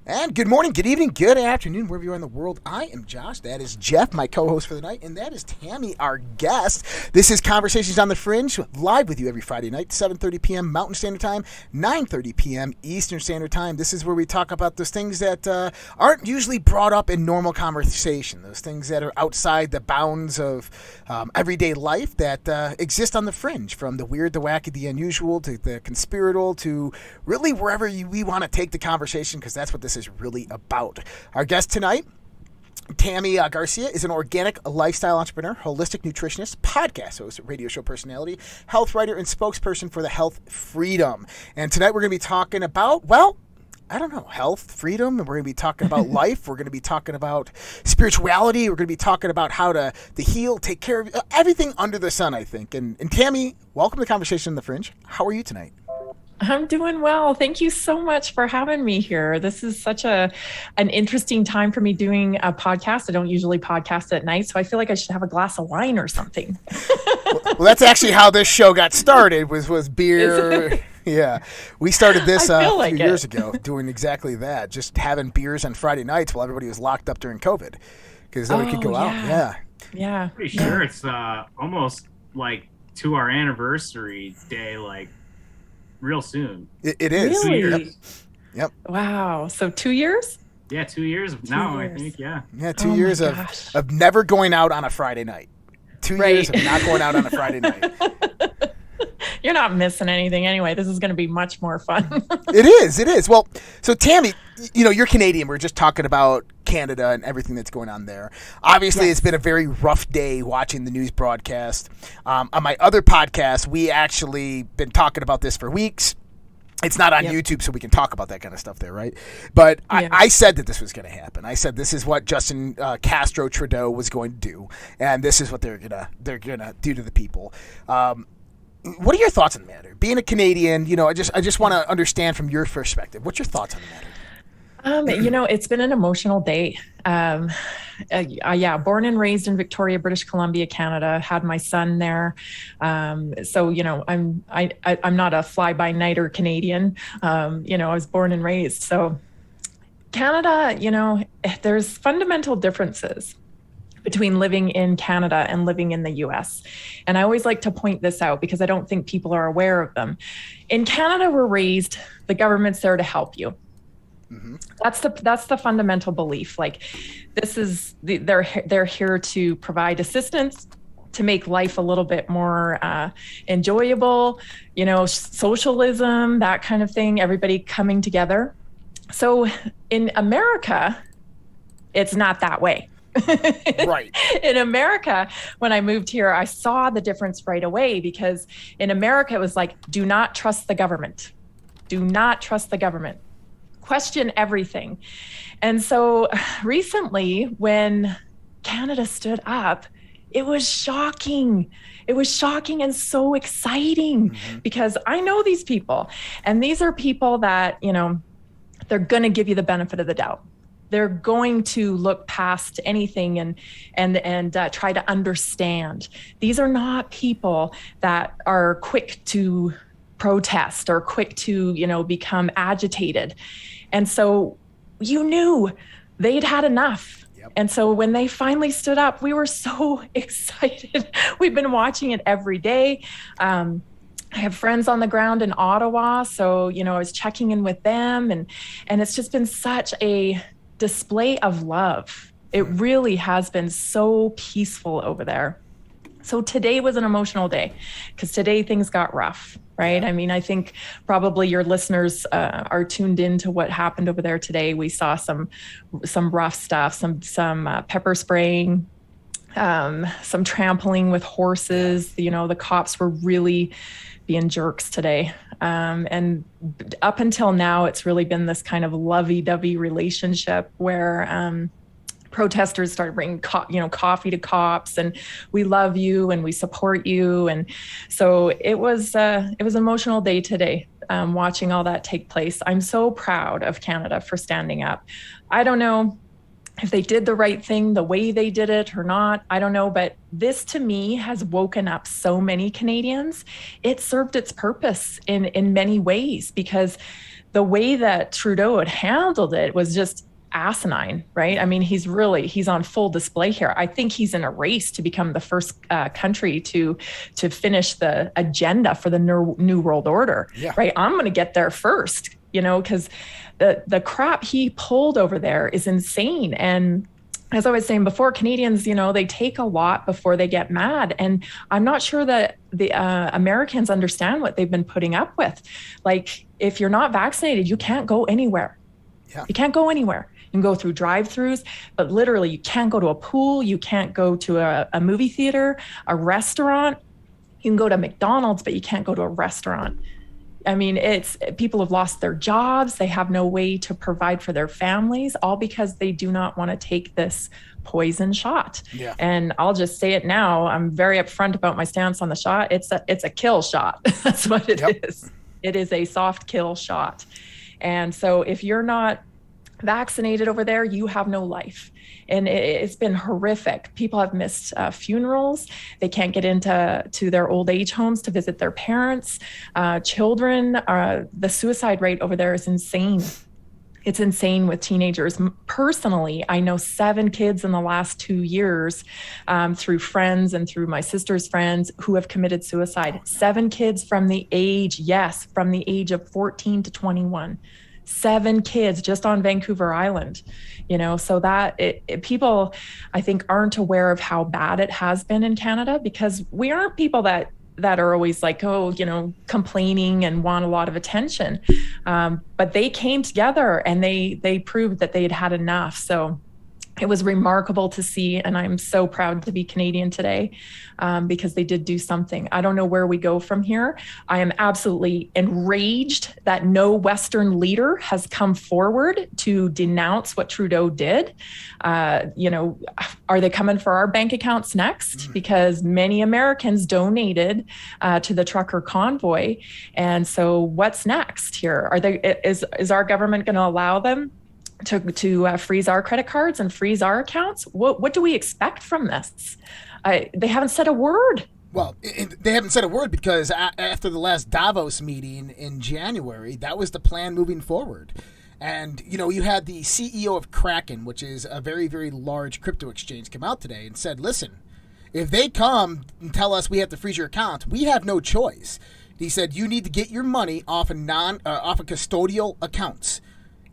And good morning, good evening, good afternoon, wherever you are in the world. I am Josh. That is Jeff, my co-host for the night, and that is Tammy, our guest. This is Conversations on the Fringe, live with you every Friday night, 7:30 p.m. Mountain Standard Time, 9:30 p.m. Eastern Standard Time. This is where we talk about those things that aren't usually brought up in normal conversation, those things that are outside the bounds of everyday life that exist on the fringe, from the weird, the wacky, the unusual, to the conspiratorial, to really wherever we want to take the conversation, because that's what this is really about. Our guest tonight, Tammy Garcia, is an organic lifestyle entrepreneur, holistic nutritionist, podcast host, radio show personality, health writer, and spokesperson for the Health Freedom. And tonight we're going to be talking about, well, I don't know, health, freedom, and we're going to be talking about life. We're going to be talking about spirituality. We're going to be talking about how to heal, take care of everything under the sun, I think. And Tammy, welcome to Conversation on the Fringe. How are you tonight? I'm doing well. Thank you so much for having me here. This is such an interesting time for me doing a podcast. I don't usually podcast at night, so I feel like I should have a glass of wine or something. Well, that's actually how this show got started, was beer. Yeah. We started this a few years ago, doing exactly that, just having beers on Friday nights while everybody was locked up during COVID, because then we could go out. Yeah. Pretty sure it's almost like to our anniversary day, like real soon. It is. Really? 2 years. Yep. Wow. So 2 years? Yeah, 2 years now, I think. Yeah. Yeah, 2 years of never going out on a Friday night. 2 years of not going out on a Friday night. You're not missing anything anyway. This is going to be much more fun. It is. Well, so Tammy, you're Canadian. We're just talking about Canada and everything that's going on there. Obviously, It's been a very rough day watching the news broadcast. On my other podcast, we actually been talking about this for weeks. It's not on YouTube, so we can talk about that kind of stuff there, right? But I said that this was going to happen. I said this is what Justin Castro Trudeau was going to do, and this is what they're gonna do to the people. What are your thoughts on the matter? Being a Canadian, I just want to understand from your perspective. What's your thoughts on the matter? It's been an emotional day. Born and raised in Victoria, British Columbia, Canada. Had my son there. I'm not a fly-by-nighter Canadian. I was born and raised. So Canada, there's fundamental differences between living in Canada and living in the US. And I always like to point this out because I don't think people are aware of them. In Canada, we're raised, the government's there to help you. Mm-hmm. That's the fundamental belief. Like, this is they're here to provide assistance, to make life a little bit more enjoyable, socialism, that kind of thing, everybody coming together. So in America, it's not that way. Right. In America, when I moved here, I saw the difference right away, because in America, it was like, do not trust the government. Do not trust the government. Question everything. And so recently, when Canada stood up, it was shocking. It was shocking and so exciting, because I know these people, and these are people that, they're going to give you the benefit of the doubt. They're going to look past anything and try to understand. These are not people that are quick to protest or quick to, become agitated. And so you knew they'd had enough. Yep. And so when they finally stood up, we were so excited. We've been watching it every day. I have friends on the ground in Ottawa, so, I was checking in with them, and it's just been such a display of love. It really has been so peaceful over there. So today was an emotional day, because today things got rough, right? Yeah. I mean, I think probably your listeners are tuned into what happened over there today. We saw some rough stuff, some pepper spraying, some trampling with horses. The cops were really being jerks today. And up until now, it's really been this kind of lovey-dovey relationship where protesters started bringing coffee to cops, and we love you and we support you. And so it was an emotional day today, watching all that take place. I'm so proud of Canada for standing up. I don't know if they did the right thing the way they did it or not, I don't know. But this, to me, has woken up so many Canadians. It served its purpose in many ways, because the way that Trudeau had handled it was just asinine, right? I mean, he's on full display here. I think he's in a race to become the first country to finish the agenda for the New World Order, right? I'm going to get there first, because the crap he pulled over there is insane. And as I was saying before, Canadians, they take a lot before they get mad. And I'm not sure that the Americans understand what they've been putting up with. Like, if you're not vaccinated, you can't go anywhere. Yeah. You can't go anywhere. You can go through drive-thrus, but literally you can't go to a pool. You can't go to a movie theater, a restaurant. You can go to McDonald's, but you can't go to a restaurant. I mean, people have lost their jobs. They have no way to provide for their families, all because they do not want to take this poison shot. Yeah. And I'll just say it now. I'm very upfront about my stance on the shot. It's a kill shot. That's what it is. It is a soft kill shot. And so if you're not vaccinated over there, you have no life. And it's been horrific. People have missed funerals. They can't get into their old age homes to visit their parents. Children, the suicide rate over there is insane. It's insane with teenagers. Personally, I know 7 kids in the last 2 years through friends and through my sister's friends who have committed suicide. 7 kids from the age of 14 to 21. 7 kids just on Vancouver Island, so that people, I think, aren't aware of how bad it has been in Canada, because we aren't people that are always like, complaining and want a lot of attention. But they came together and they proved that they had enough. So it was remarkable to see, and I'm so proud to be Canadian today, because they did do something. I don't know where we go from here. I am absolutely enraged that no Western leader has come forward to denounce what Trudeau did. Are they coming for our bank accounts next? Because many Americans donated to the trucker convoy. And so what's next here? Is our government going to allow them to freeze our credit cards and freeze our accounts? What do we expect from this? They haven't said a word. Well, they haven't said a word because after the last Davos meeting in January, that was the plan moving forward. And, you had the CEO of Kraken, which is a very, very large crypto exchange, come out today and said, listen, if they come and tell us we have to freeze your account, we have no choice. He said, you need to get your money off of custodial accounts.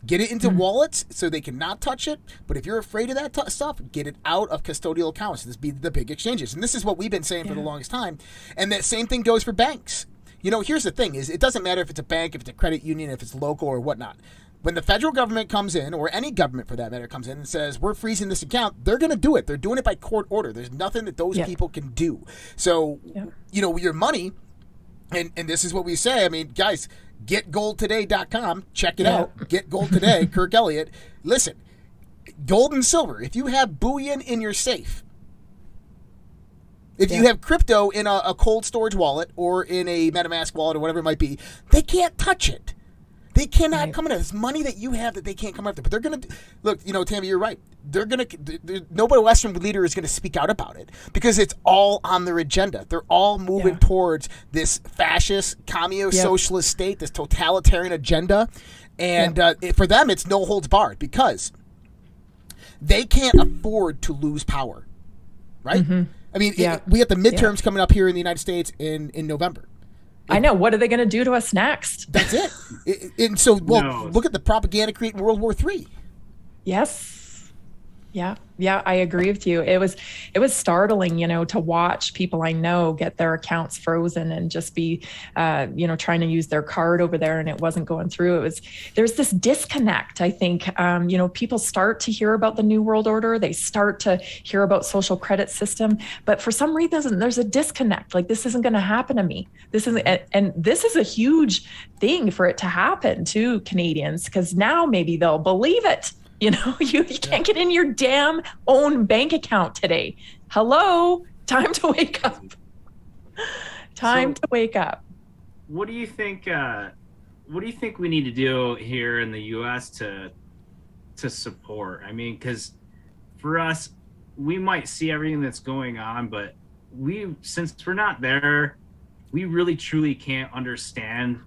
Get it into wallets so they cannot touch it. But if you're afraid of that stuff, get it out of custodial accounts. This be the big exchanges. And this is what we've been saying for the longest time. And that same thing goes for banks. Here's the thing is it doesn't matter if it's a bank, if it's a credit union, if it's local or whatnot. When the federal government comes in, or any government for that matter comes in and says, we're freezing this account, they're going to do it. They're doing it by court order. There's nothing that those people can do. So, your money, and this is what we say. I mean, guys, getgoldtoday.com. Check it out. Get Gold Today. Kirk Elliott. Listen, gold and silver. If you have bullion in your safe, if you have crypto in a cold storage wallet or in a MetaMask wallet or whatever it might be, they can't touch it. They cannot come in. It's money that you have that they can't come after. But they're going to look. Tammy, you're right. They're going to. Nobody Western leader is going to speak out about it because it's all on their agenda. They're all moving towards this fascist, communist-socialist state, this totalitarian agenda, and for them, it's no holds barred because they can't afford to lose power. Right? I mean, we have the midterms coming up here in the United States in November. I know. What are they going to do to us next? That's it. And so, look at the propaganda created in World War III. Yes. Yeah, I agree with you. It was startling, to watch people I know get their accounts frozen and just be, trying to use their card over there and it wasn't going through. There's this disconnect. I think, people start to hear about the New World Order. They start to hear about social credit system, but for some reason there's a disconnect. Like, this isn't going to happen to me. And this is a huge thing for it to happen to Canadians, because now maybe they'll believe it. You can't get in your damn own bank account today. Hello, time to wake up. To wake up. What do you think? What do you think we need to do here in the U.S. to support? I mean, because for us, we might see everything that's going on, but since we're not there, we really truly can't understand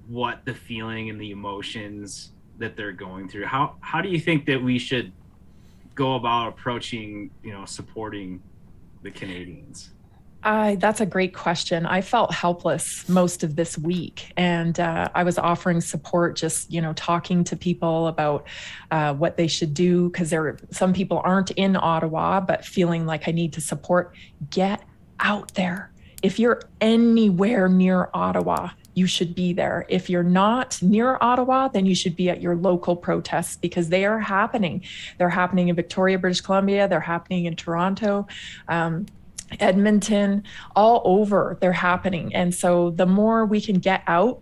what the feeling and the emotions that they're going through. How do you think that we should go about approaching, supporting the Canadians? That's a great question. I felt helpless most of this week, and I was offering support, just talking to people about what they should do, because some people aren't in Ottawa, but feeling like I need to support. Get out there. If you're anywhere near Ottawa, you should be there. If you're not near Ottawa, then you should be at your local protests, because they are happening. They're happening in Victoria, British Columbia. They're happening in Toronto. Edmonton, all over, they're happening. And so the more we can get out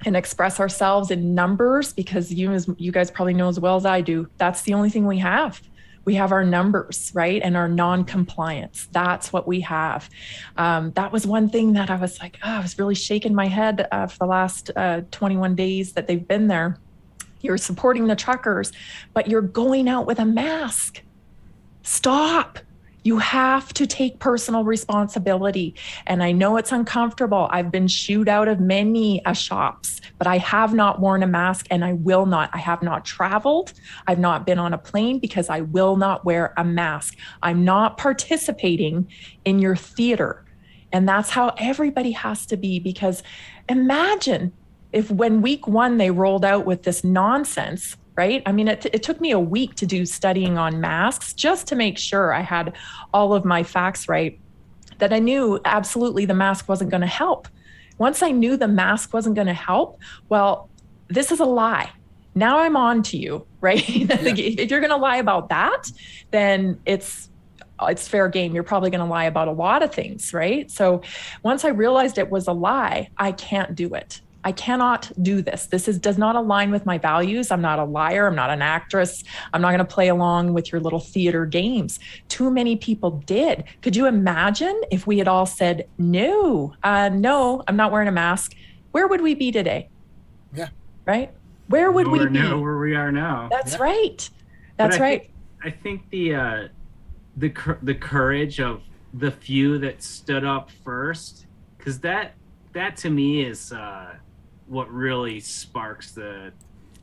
and express ourselves in numbers, because you guys probably know as well as I do, that's the only thing we have. We have our numbers, right? And our non-compliance. That's what we have. That was one thing that I was like, I was really shaking my head for the last 21 days that they've been there. You're supporting the truckers, but you're going out with a mask. Stop. You have to take personal responsibility. And I know it's uncomfortable. I've been shooed out of many shops, but I have not worn a mask, and I will not. I have not traveled. I've not been on a plane, because I will not wear a mask. I'm not participating in your theater. And that's how everybody has to be, because imagine if when week 1 they rolled out with this nonsense, right? I mean, it took me a week to do studying on masks just to make sure I had all of my facts right, that I knew absolutely the mask wasn't going to help. Once I knew the mask wasn't going to help, well, this is a lie. Now I'm on to you, right? Yeah. If you're going to lie about that, then it's fair game. You're probably going to lie about a lot of things, right? So once I realized it was a lie, I can't do it. I cannot do this. This does not align with my values. I'm not a liar. I'm not an actress. I'm not going to play along with your little theater games. Too many people did. Could you imagine if we had all said, no, I'm not wearing a mask? Where would we be today? Yeah. Right? Where would we be? Where we are now. That's right. That's right. I think the courage of the few that stood up first, because that to me is what really sparks the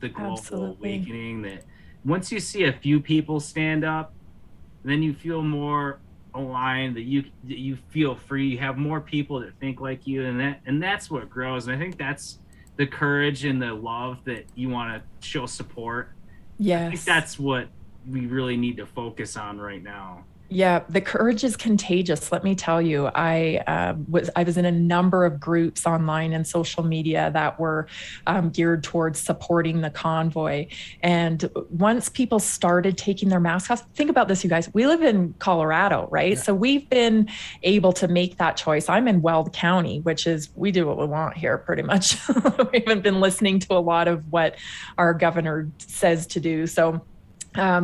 global Absolutely. awakening. That once you see a few people stand up, then you feel more aligned, that you feel free. You have more people that think like you, and that's what grows. And I think that's the courage and the love that you want to show support. Yes. I think that's what we really need to focus on right now. Yeah, the courage is contagious. Let me tell you, I was in a number of groups online and social media that were geared towards supporting the convoy. And once people started taking their masks off, think about this, you guys. We live in Colorado, right? Yeah. So we've been able to make that choice. I'm in Weld County, which is, we do what we want here pretty much. We haven't been listening to a lot of what our governor says to do. So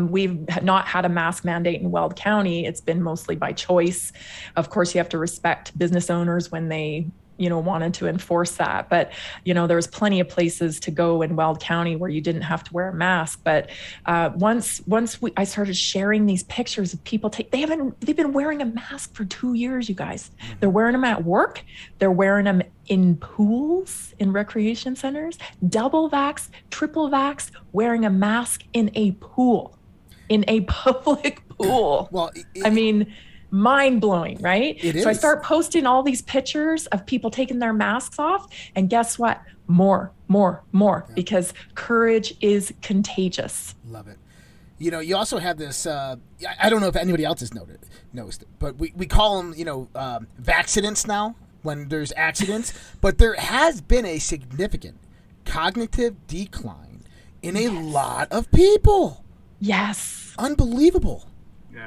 we've not had a mask mandate in Weld County. It's been mostly by choice. Of course, you have to respect business owners when they, wanted to enforce that. But, there was plenty of places to go in Weld County where you didn't have to wear a mask. But once I started sharing these pictures of people, they've been wearing a mask for 2 years, you guys. They're wearing them at work. They're wearing them in pools, in recreation centers, double vax, triple vax, wearing a mask in a pool, in a public pool. Well, mind blowing, right? It is. So I start posting all these pictures of people taking their masks off, and guess what? More, yeah. Because courage is contagious. Love it. You also have this, I don't know if anybody else has noticed it, but we call them, vaccidents now when there's accidents, but there has been a significant cognitive decline in a lot of people. Yes. Unbelievable.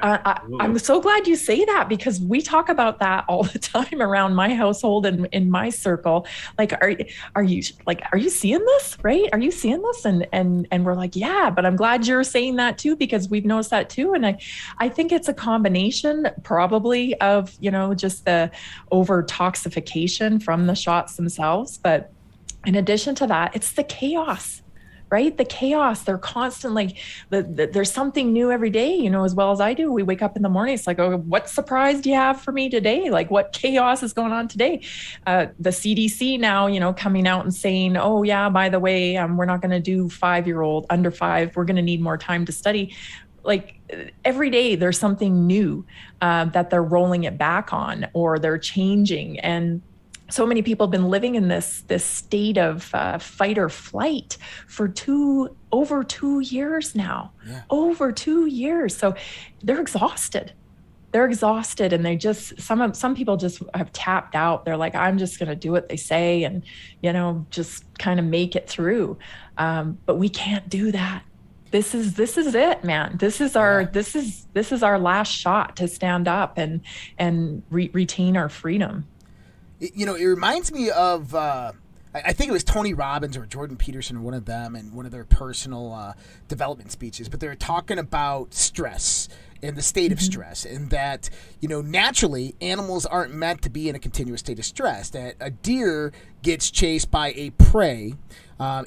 I'm so glad you say that, because we talk about that all the time around my household and in my circle. Like, are you seeing this? Right? Are you seeing this? And we're like, yeah, but I'm glad you're saying that too, because we've noticed that too. And I think it's a combination probably of, just the over toxification from the shots themselves. But in addition to that, it's the chaos. right? The chaos, they're constantly, there's something new every day, you know, as well as I do. We wake up in the morning, it's like, oh, what surprise do you have for me today? Like, what chaos is going on today? The CDC now, you know, coming out and saying, oh yeah, by the way, we're not going to do 5-year-old under 5. We're going to need more time to study. Like every day there's something new that they're rolling it back on, or they're changing. And so many people have been living in this state of fight or flight for over 2 years now. Yeah. Over 2 years. So they're exhausted. And they just, some people just have tapped out. They're like, I'm just going to do what they say and, you know, just kind of make it through. But we can't do that. This is it, man. This is our last shot to stand up and retain our freedom. You know, it reminds me of, I think it was Tony Robbins or Jordan Peterson or one of them in one of their personal development speeches, but they were talking about stress and the state of stress, and that, you know, naturally animals aren't meant to be in a continuous state of stress. That a deer gets chased by a prey.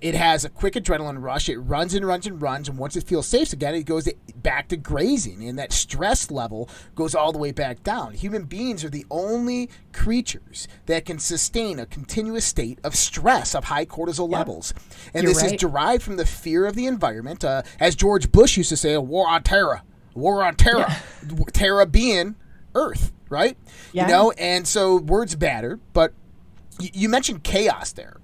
It has a quick adrenaline rush. It runs and runs and runs. And once it feels safe again, it goes back to grazing. And that stress level goes all the way back down. Human beings are the only creatures that can sustain a continuous state of stress, of high cortisol levels. And this is derived from the fear of the environment. As George Bush used to say, a war on terror. A war on terror. Yeah. Terror being Earth, right? Yeah. You know, and so words matter. But you mentioned chaos there.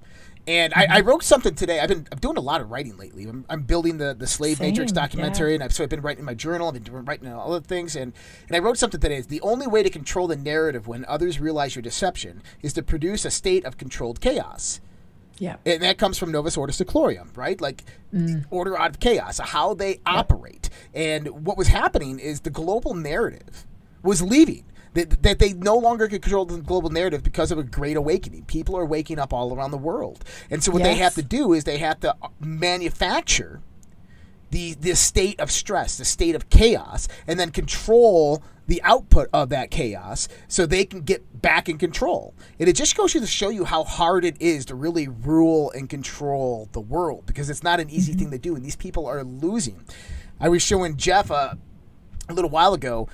And I wrote something today. I'm doing a lot of writing lately. I'm building the Slave Matrix documentary, and I've been writing in my journal. I've been writing all other things, and I wrote something today. The only way to control the narrative when others realize your deception is to produce a state of controlled chaos. Yeah, and that comes from Novus Ordo Seclorum, right? Like order out of chaos, how they operate. And what was happening is the global narrative was leaving. That they no longer could control the global narrative because of a great awakening. People are waking up all around the world. And so what they have to do is they have to manufacture the state of stress, the state of chaos, and then control the output of that chaos so they can get back in control. And it just goes to show you how hard it is to really rule and control the world, because it's not an easy thing to do, and these people are losing. I was showing Jeff a little while ago,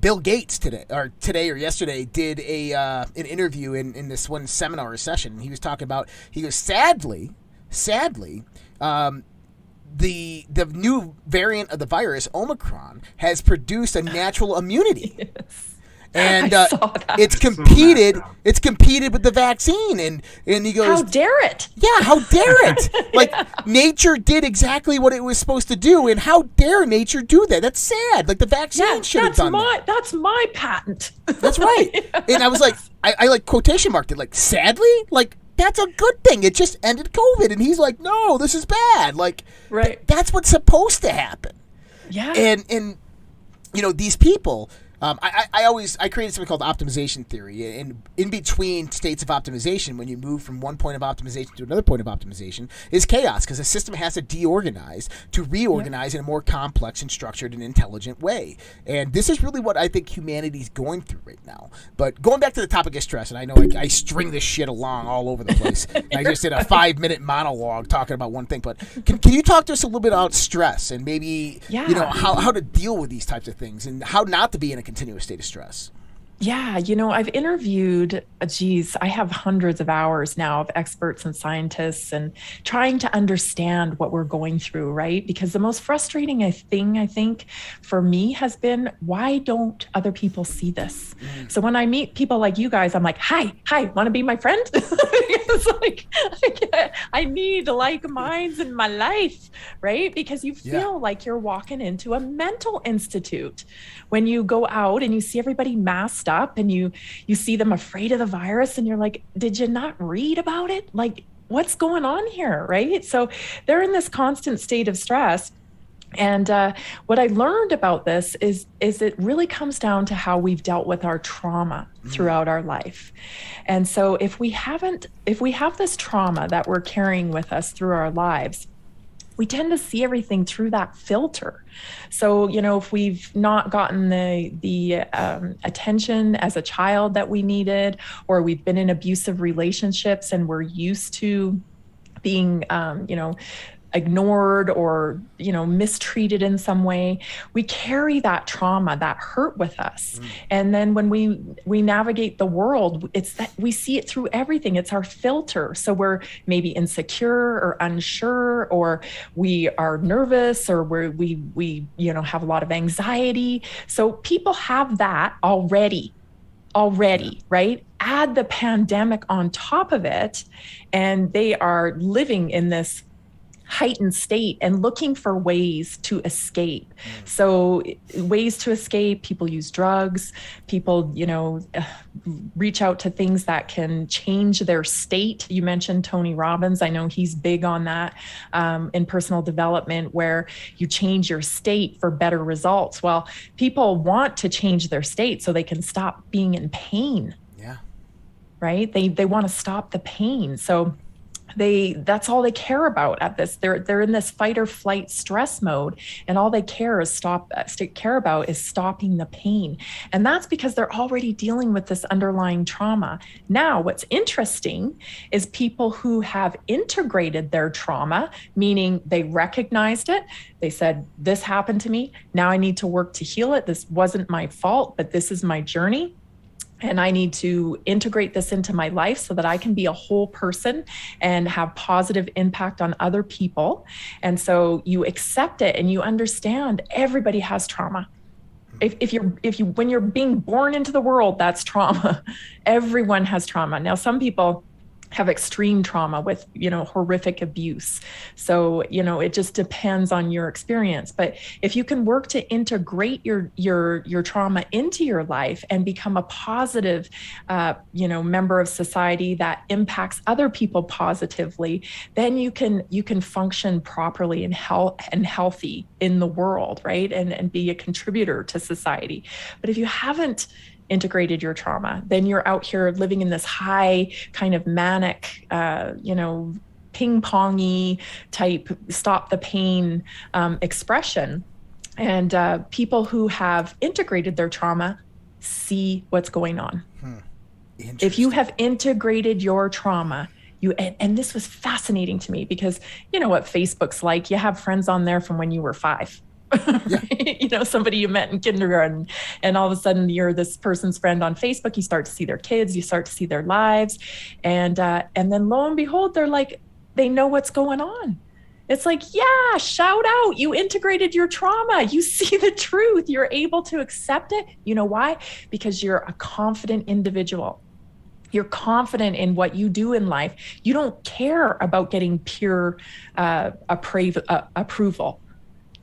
Bill Gates today or yesterday did an interview in this one seminar session. He was talking about, he goes, sadly, the new variant of the virus, Omicron, has produced a natural immunity. Yes. And it's competed with the vaccine, and he goes, how dare it? Yeah, how dare it? Like, nature did exactly what it was supposed to do, and how dare nature do that? That's sad. Like, the vaccine should have done that. That's my patent. That's right. And I was like, I like quotation marked it, like, sadly? Like, that's a good thing. It just ended COVID. And he's like, no, this is bad. Like, that's what's supposed to happen. Yeah. And you know, these people, I created something called optimization theory, and in between states of optimization, when you move from one point of optimization to another point of optimization, is chaos, because the system has to deorganize to reorganize in a more complex and structured and intelligent way. And this is really what I think humanity's going through right now. But going back to the topic of stress, and I know I string this shit along all over the place. I just did a 5-minute monologue talking about one thing, but can you talk to us a little bit about stress and maybe you know how to deal with these types of things and how not to be in a continuous state of stress? Yeah, you know, I've interviewed, I have hundreds of hours now of experts and scientists and trying to understand what we're going through, right? Because the most frustrating thing, I think, for me has been, why don't other people see this? So when I meet people like you guys, I'm like, hi, want to be my friend? It's like, I need like minds in my life, right? Because you feel like you're walking into a mental institute when you go out and you see everybody masked up and you see them afraid of the virus, and you're like, did you not read about it? Like, what's going on here, right? So they're in this constant state of stress. And what I learned about this is it really comes down to how we've dealt with our trauma throughout our life. And so if we have this trauma that we're carrying with us through our lives, we tend to see everything through that filter. So, you know, if we've not gotten the attention as a child that we needed, or we've been in abusive relationships and we're used to being, ignored or, mistreated in some way. We carry that trauma, that hurt with us. And then when we navigate the world, it's that we see it through everything. It's our filter. So we're maybe insecure or unsure, or we are nervous, or we have a lot of anxiety. So people have that already, right? Add the pandemic on top of it, and they are living in this heightened state and looking for ways to escape. So ways to escape, people use drugs, people, reach out to things that can change their state. You mentioned Tony Robbins. I know he's big on that in personal development, where you change your state for better results. Well, people want to change their state so they can stop being in pain. Yeah. Right? They want to stop the pain. So that's all they care about at this. They're in this fight or flight stress mode, and all they care about is stopping the pain. And that's because they're already dealing with this underlying trauma. Now, what's interesting is people who have integrated their trauma, meaning they recognized it. They said, this happened to me. Now I need to work to heal it. This wasn't my fault, but this is my journey. And I need to integrate this into my life so that I can be a whole person and have positive impact on other people. And so you accept it and you understand everybody has trauma. When you're being born into the world, that's trauma. Everyone has trauma. Now, some people have extreme trauma with, horrific abuse. So, it just depends on your experience. But if you can work to integrate your trauma into your life and become a positive, member of society that impacts other people positively, then you can function properly and healthy in the world, right? And be a contributor to society. But if you haven't integrated your trauma, then you're out here living in this high kind of manic, ping-pongy type stop the pain expression. And people who have integrated their trauma see what's going on. If you have integrated your trauma, and this was fascinating to me, because you know what Facebook's like. You have friends on there from when you were 5. Yeah. Somebody you met in kindergarten, and all of a sudden you're this person's friend on Facebook. You start to see their kids, you start to see their lives, and then lo and behold, they know what's going on. It's like, yeah, shout out, you integrated your trauma. You see the truth. You're able to accept it. You know why? Because you're a confident individual. You're confident in what you do in life. You don't care about getting pure approval.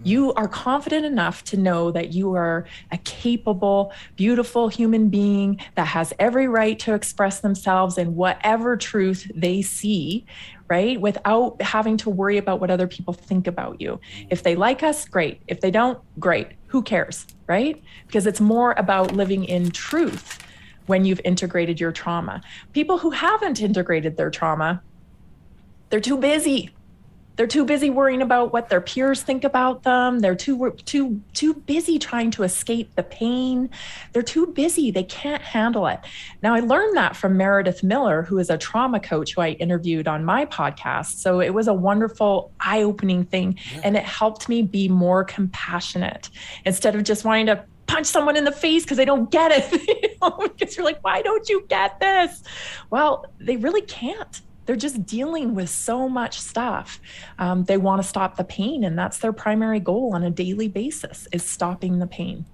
You are confident enough to know that you are a capable, beautiful human being that has every right to express themselves in whatever truth they see, right? Without having to worry about what other people think about you. If they like us, great. If they don't, great. Who cares, right? Because it's more about living in truth when you've integrated your trauma. People who haven't integrated their trauma, they're too busy. They're too busy worrying about what their peers think about them. They're too busy trying to escape the pain. They're too busy. They can't handle it. Now, I learned that from Meredith Miller, who is a trauma coach who I interviewed on my podcast. So it was a wonderful, eye-opening thing. Yeah. And it helped me be more compassionate instead of just wanting to punch someone in the face because they don't get it. Because you're like, why don't you get this? Well, they really can't. They're just dealing with so much stuff. They want to stop the pain, and that's their primary goal on a daily basis, is stopping the pain.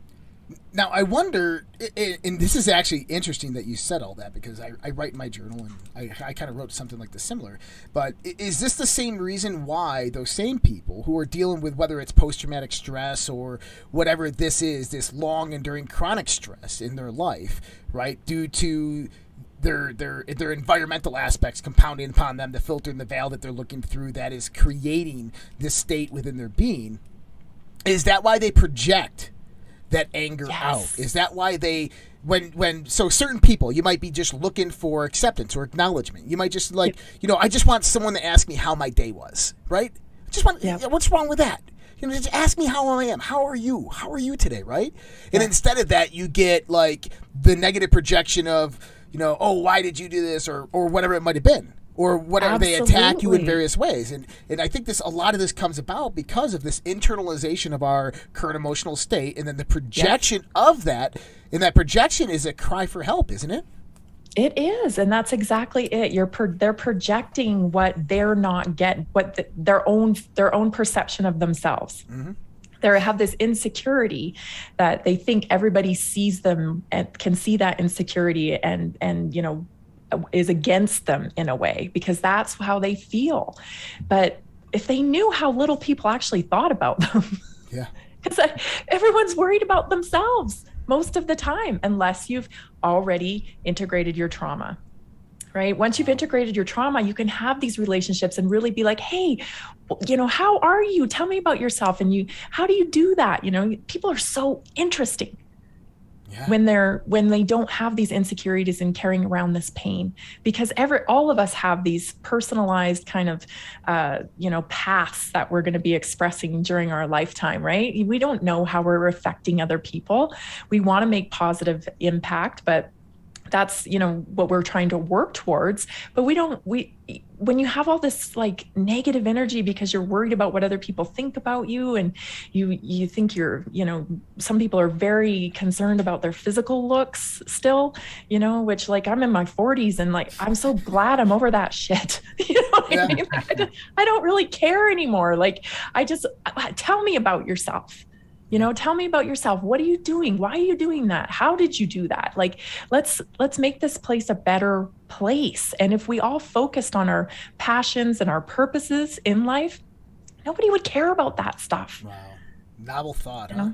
Now, I wonder, and this is actually interesting that you said all that, because I write in my journal, and I kind of wrote something like this similar, but is this the same reason why those same people who are dealing with, whether it's post-traumatic stress or whatever this is, this long enduring chronic stress in their life, right, due to their environmental aspects compounding upon them, the filter and the veil that they're looking through that is creating this state within their being, is that why they project that anger out? Is that why they, so certain people, you might be just looking for acceptance or acknowledgement. You might just I just want someone to ask me how my day was, right? What's wrong with that? Just ask me how I am. How are you? How are you today, right? And instead of that, you get like the negative projection of, oh, why did you do this, or whatever it might have been. or whatever. They attack you in Absolutely. various ways. And I think a lot of this comes about because of this internalization of our current emotional state, and then the projection of that, and that projection is a cry for help, isn't it? It is, and that's exactly it. They're projecting what they're not getting, their own perception of themselves. Mm-hmm. They have this insecurity that they think everybody sees them and can see that insecurity and is against them in a way, because that's how they feel. But if they knew how little people actually thought about them, Yeah. because everyone's worried about themselves most of the time, unless you've already integrated your trauma, right? Once you've integrated your trauma, you can have these relationships and really be like, hey, how are you? Tell me about yourself. And how do you do that? People are so interesting. Yeah. When they don't have these insecurities and carrying around this pain, because all of us have these personalized kind of paths that we're going to be expressing during our lifetime, right? We don't know how we're affecting other people. We want to make positive impact, but that's what we're trying to work towards. But when you have all this like negative energy because you're worried about what other people think about you, and you think some people are very concerned about their physical looks still, which, like, I'm in my 40s and like I'm so glad I'm over that shit. You know what I mean? I don't really care anymore. Like, tell me about yourself. Tell me about yourself. What are you doing? Why are you doing that? How did you do that? Like, let's make this place a better place. And if we all focused on our passions and our purposes in life, nobody would care about that stuff. Wow. Novel thought, huh?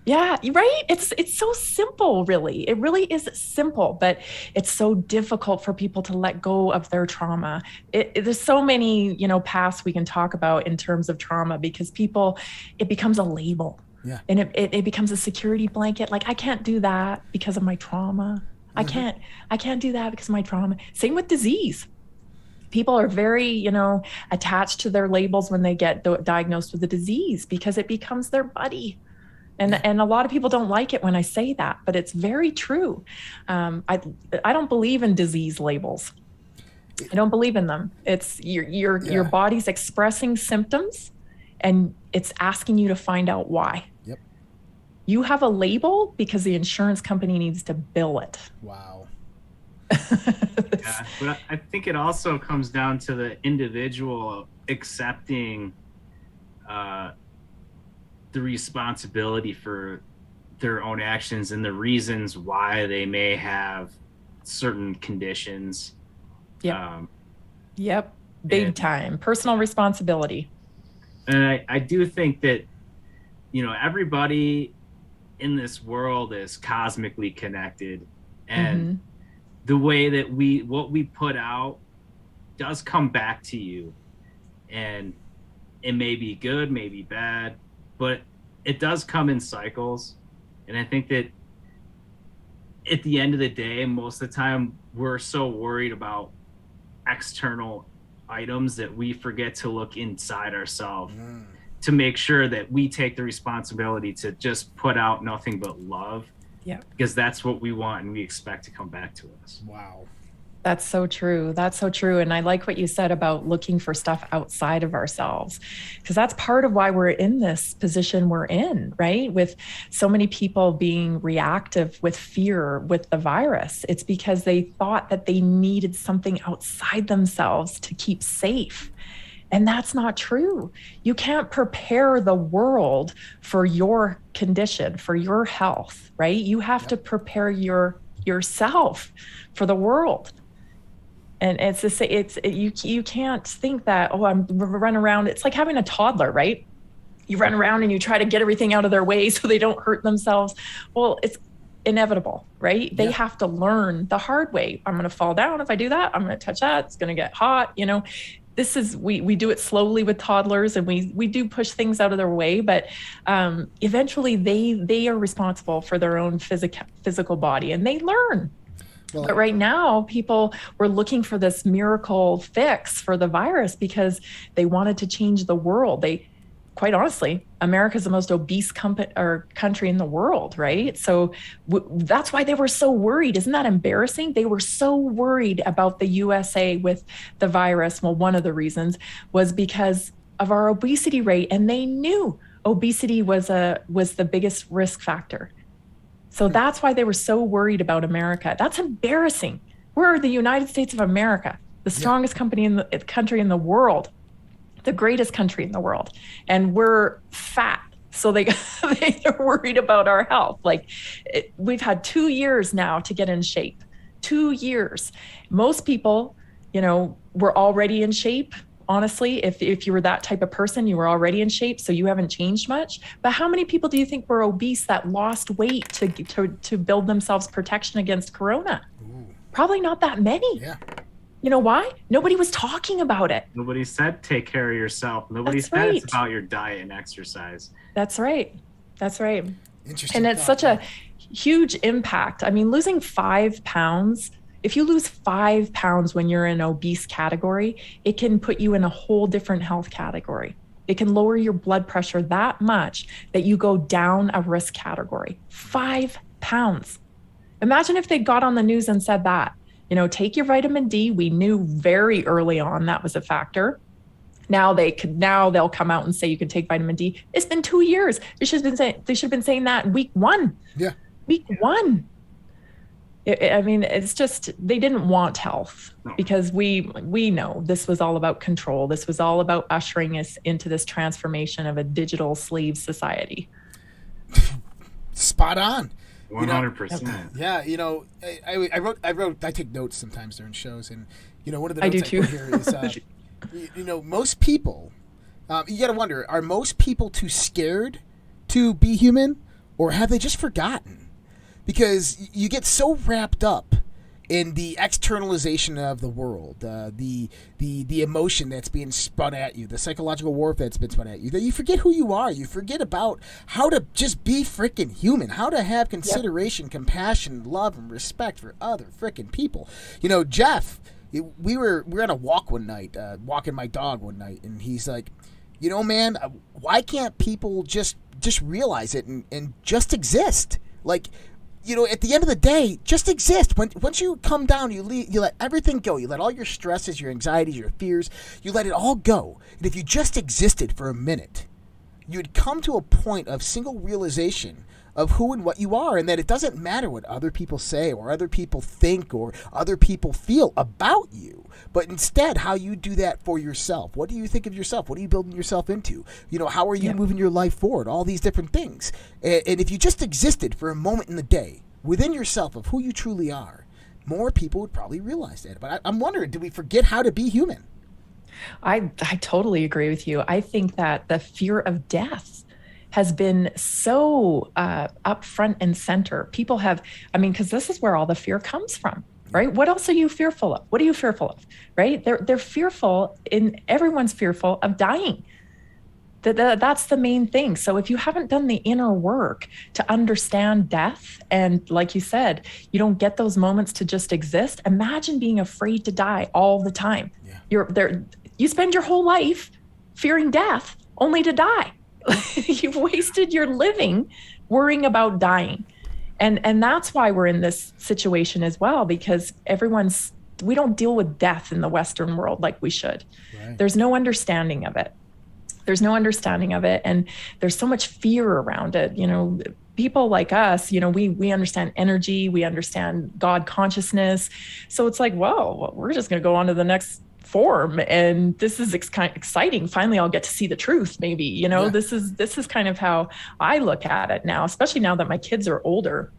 Yeah, right? It's so simple, really. It really is simple, but it's so difficult for people to let go of their trauma. There's so many, paths we can talk about in terms of trauma, because it becomes a label. Yeah. And it becomes a security blanket. Like, I can't do that because of my trauma. Mm-hmm. I can't do that because of my trauma. Same with disease. People are very, attached to their labels when they get diagnosed with a disease, because it becomes their buddy. And a lot of people don't like it when I say that, but it's very true. I don't believe in disease labels. I don't believe in them. It's your body's expressing symptoms, and it's asking you to find out why. Yep. You have a label because the insurance company needs to bill it. Wow. Yeah, but I think it also comes down to the individual accepting the responsibility for their own actions and the reasons why they may have certain conditions. Yep. Big time. Personal responsibility. And I do think that, everybody in this world is cosmically connected, and the way that what we put out does come back to you, and it may be good, may be bad, but it does come in cycles. And I think that at the end of the day, most of the time, we're so worried about external items that we forget to look inside ourselves to make sure that we take the responsibility to just put out nothing but love. Yeah. Because that's what we want and we expect to come back to us. Wow. That's so true. That's so true. And I like what you said about looking for stuff outside of ourselves, because that's part of why we're in this position we're in, right? With so many people being reactive with fear with the virus. It's because they thought that they needed something outside themselves to keep safe. And that's not true. You can't prepare the world for your condition, for your health, right? You have to prepare yourself for the world. And you can't think that, I'm running around. It's like having a toddler, right? You run around and you try to get everything out of their way so they don't hurt themselves. Well, it's inevitable, right? They have to learn the hard way. I'm going to fall down if I do that. I'm going to touch that. It's going to get hot. This is, we do it slowly with toddlers, and we do push things out of their way, but eventually they are responsible for their own physical body, and they learn. Well, but right now, people were looking for this miracle fix for the virus because they wanted to change the world. quite honestly, America is the most obese country in the world, right? So that's why they were so worried. Isn't that embarrassing? They were so worried about the USA with the virus. Well, one of the reasons was because of our obesity rate, and they knew obesity was the biggest risk factor. So that's why they were so worried about America. That's embarrassing. We're the United States of America, the strongest country in the world, the greatest country in the world, and we're fat. So they're worried about our health. Like we've had 2 years now to get in shape. 2 years. Most people, were already in shape. Honestly, if you were that type of person, you were already in shape, so you haven't changed much. But how many people do you think were obese that lost weight to build themselves protection against corona? Ooh. Probably not that many. Yeah. You know why? Nobody was talking about it. Nobody said take care of yourself. Nobody said it's about your diet and exercise. That's right. Interesting. And it's such a huge impact. I mean, losing 5 pounds, if you lose 5 pounds when you're in obese category, it can put you in a whole different health category. It can lower your blood pressure that much that you go down a risk category. 5 pounds. Imagine if they got on the news and said that, take your vitamin D. We knew very early on that was a factor. Now they'll come out and say you can take vitamin D. It's been 2 years. They should have been saying that in week 1. Yeah. Week 1. It's just, they didn't want health because we know this was all about control. This was all about ushering us into this transformation of a digital slave society. Spot on. 100%. Yeah. I take notes sometimes during shows, and one of the notes I put here is, most people, you got to wonder, are most people too scared to be human, or have they just forgotten? Because you get so wrapped up in the externalization of the world, the emotion that's being spun at you, the psychological warfare that's been spun at you, that you forget who you are. You forget about how to just be freaking human, how to have consideration, compassion, love, and respect for other freaking people. Jeff, we were on a walk one night, walking my dog one night, and he's like, man, why can't people just realize it and just exist? Like, at the end of the day, just exist. Once you come down, you let everything go. You let all your stresses, your anxieties, your fears, you let it all go. And if you just existed for a minute, you'd come to a point of single realization of who and what you are, and that it doesn't matter what other people say or other people think or other people feel about you, but instead how you do that for yourself. What do you think of yourself? What are you building yourself into? How are you moving your life forward? All these different things. And if you just existed for a moment in the day within yourself of who you truly are, more people would probably realize that. But I'm wondering, do we forget how to be human? I totally agree with you. I think that the fear of death has been so up front and center. People have, because this is where all the fear comes from, right? What else are you fearful of? What are you fearful of, right? They're fearful, everyone's fearful of dying. That's the main thing. So if you haven't done the inner work to understand death, and like you said, you don't get those moments to just exist, imagine being afraid to die all the time. Yeah. You spend your whole life fearing death only to die. You've wasted your living worrying about dying. And that's why we're in this situation as well, because we don't deal with death in the Western world like we should. Right. There's no understanding of it. And there's so much fear around it. People like us, we understand energy, we understand God consciousness. So it's like, whoa, we're just going to go on to the next form, and this is kind of exciting. Finally, I'll get to see the truth. Maybe, This is kind of how I look at it now, especially now that my kids are older.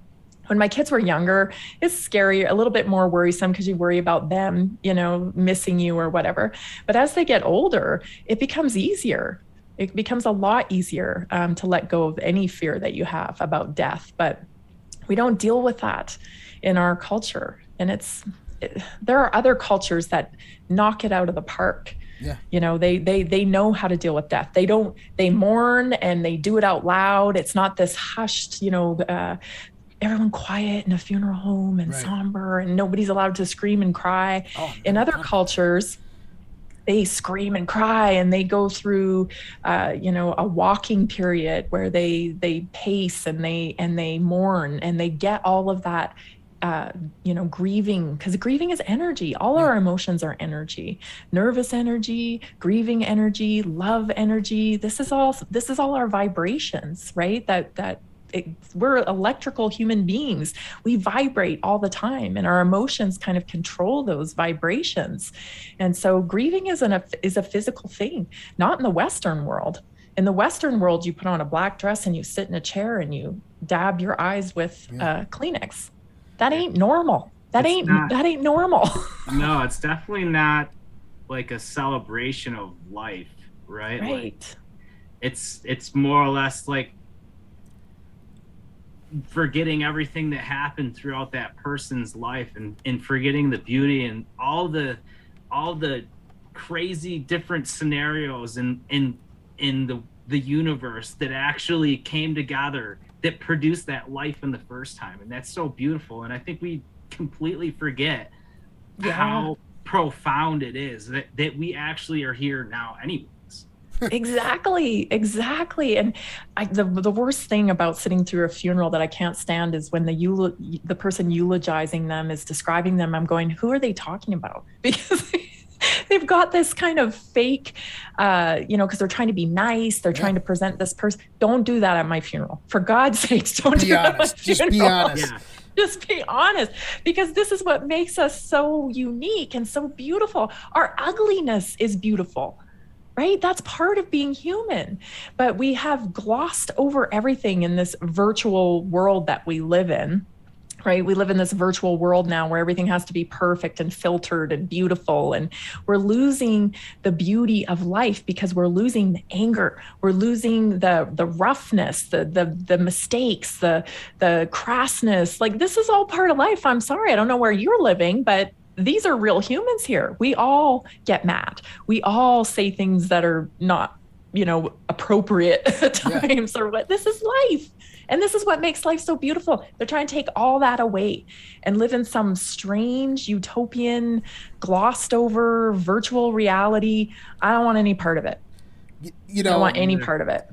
When my kids were younger, it's scary, a little bit more worrisome because you worry about them, missing you or whatever. But as they get older, it becomes easier. It becomes a lot easier to let go of any fear that you have about death. But we don't deal with that in our culture. And there are other cultures that knock it out of the park. Yeah. They know how to deal with death. They mourn and they do it out loud. It's not this hushed, everyone quiet in a funeral home and somber, and nobody's allowed to scream and cry. In other cultures, they scream and cry, and they go through, a walking period where they pace and they mourn, and they get all of that, grieving, because grieving is energy. All our emotions are energy, nervous energy, grieving energy, love energy. This is all our vibrations, right? We're electrical human beings. We vibrate all the time, and our emotions kind of control those vibrations. And so grieving is a physical thing, not in the Western world. In the Western world, you put on a black dress and you sit in a chair and you dab your eyes with Kleenex. That ain't normal. That ain't normal. No, it's definitely not like a celebration of life, right? Right. Like, it's more or less like forgetting everything that happened throughout that person's life, and forgetting the beauty and all the crazy different scenarios in the universe that actually came together that produced that life in the first time. And that's so beautiful. And I think we completely forget how profound it is that we actually are here now anyways. Exactly. And the worst thing about sitting through a funeral that I can't stand is when the person eulogizing them is describing them. I'm going, who are they talking about? Because they've got this kind of fake, because they're trying to be nice. They're trying to present this person. Don't do that at my funeral. For God's sakes, don't do that at my funeral. Just be honest. Yeah. Just be honest, because this is what makes us so unique and so beautiful. Our ugliness is beautiful, right? That's part of being human. But we have glossed over everything in this virtual world that we live in. Right? We live in this virtual world now where everything has to be perfect and filtered and beautiful. And we're losing the beauty of life because we're losing the anger. We're losing the roughness, the mistakes, the crassness. Like, this is all part of life. I'm sorry. I don't know where you're living, but these are real humans here. We all get mad. We all say things that are not, appropriate at times or what. This is life. And this is what makes life so beautiful. They're trying to take all that away and live in some strange, utopian, glossed over virtual reality. I don't want any part of it. I don't want any part of it.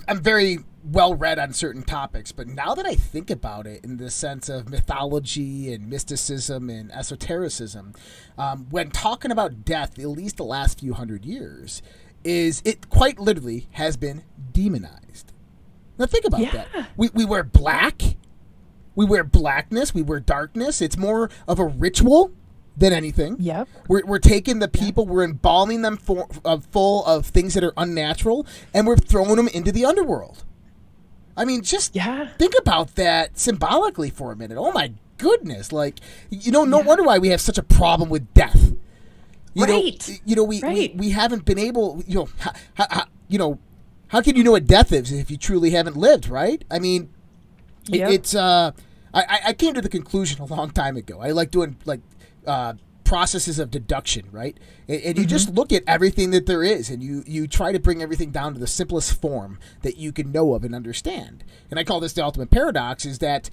I'm very well read on certain topics, but now that I think about it in the sense of mythology and mysticism and esotericism, when talking about death, at least the last few hundred years, it quite literally has been demonized. Now think about that. We wear black. We wear blackness. We wear darkness. It's more of a ritual than anything. Yep. We're taking the people, we're embalming them full of things that are unnatural, and we're throwing them into the underworld. I mean, just think about that symbolically for a minute. Oh my goodness! Like, no wonder why we have such a problem with death. We haven't been able. How can you know what death is if you truly haven't lived, right? I mean, it's I came to the conclusion a long time ago. I like doing processes of deduction, right? And you just look at everything that there is, and you try to bring everything down to the simplest form that you can know of and understand. And I call this the ultimate paradox, is that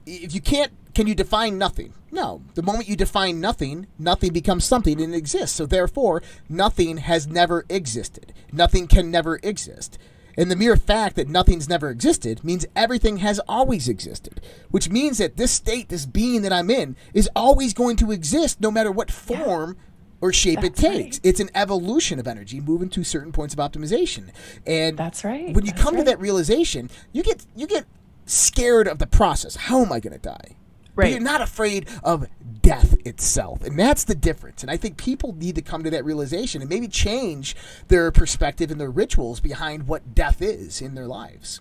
if you can't, can you define nothing? No. The moment you define nothing, nothing becomes something and it exists. So therefore, nothing has never existed. Nothing can never exist. And the mere fact that nothing's never existed means everything has always existed, which means that this state, this being that I'm in, is always going to exist no matter what form or shape it takes. Right. It's an evolution of energy moving to certain points of optimization. And that's right. When you come to that realization, you get scared of the process. How am I going to die? Right. But you're not afraid of death itself. And that's the difference. And I think people need to come to that realization and maybe change their perspective and their rituals behind what death is in their lives.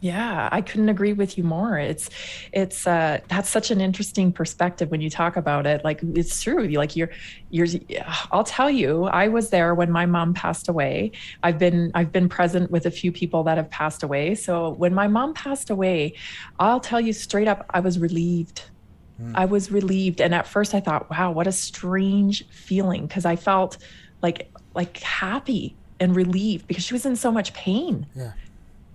Yeah, I couldn't agree with you more. It's that's such an interesting perspective when you talk about it. Like, it's true. Like you're I'll tell you, I was there when my mom passed away. I've been present with a few people that have passed away. So when my mom passed away, I'll tell you straight up, I was relieved. I was relieved. And at first I thought, wow, what a strange feeling, because I felt like happy and relieved because she was in so much pain. Yeah.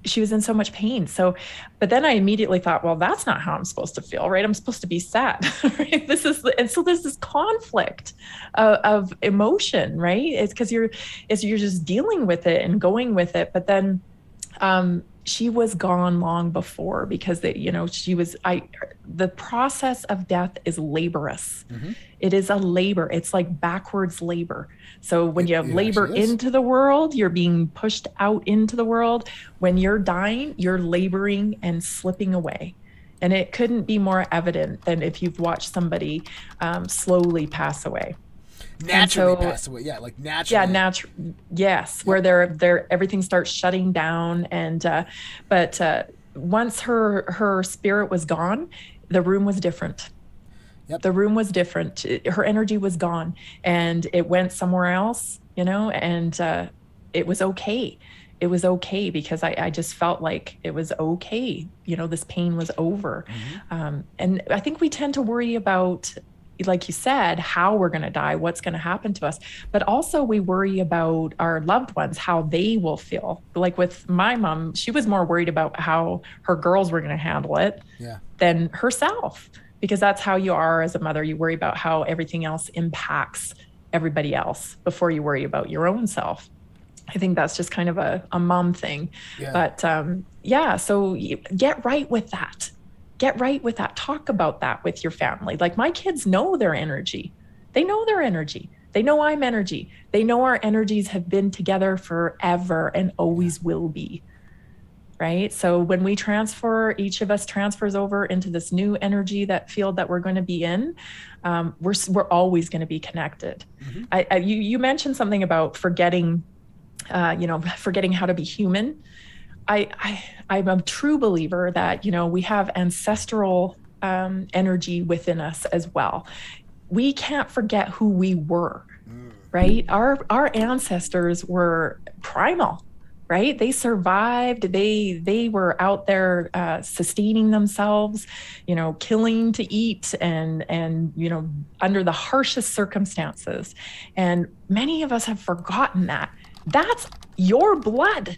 she was in so much pain. So, but then I immediately thought, well, that's not how I'm supposed to feel, right? I'm supposed to be sad, right? And so there's this conflict of emotion, right? It's because you're just dealing with it and going with it. But then, she was gone long before, because the process of death is laborious. Mm-hmm. It is a labor. It's like backwards labor. So when you have labor actually into the world, you're being pushed out into the world. When you're dying, you're laboring and slipping away. And it couldn't be more evident than if you've watched somebody slowly pass away. Naturally pass away, like naturally. Yeah, yes, where they're everything starts shutting down, and but once her spirit was gone, the room was different. Yep. The room was different. Her energy was gone, and it went somewhere else, and it was okay. It was okay, because I just felt like it was okay. This pain was over. Mm-hmm. And I think we tend to worry about, like you said, how we're going to die, what's going to happen to us. But also we worry about our loved ones, how they will feel. Like with my mom, she was more worried about how her girls were going to handle it than herself, because that's how you are as a mother. You worry about how everything else impacts everybody else before you worry about your own self. I think that's just kind of a mom thing. Yeah. But so get right with that. Get right with that. Talk about that with your family. Like, my kids know their energy. They know their energy. They know I'm energy. They know our energies have been together forever and always will be. Right? So when we transfer, each of us transfers over into this new energy, that field that we're going to be in, we're always going to be connected. Mm-hmm. You mentioned something about forgetting how to be human. I'm a true believer that, we have ancestral energy within us as well. We can't forget who we were, right? Our ancestors were primal, right? They survived. They were out there sustaining themselves, killing to eat, and under the harshest circumstances. And many of us have forgotten that. That's your blood.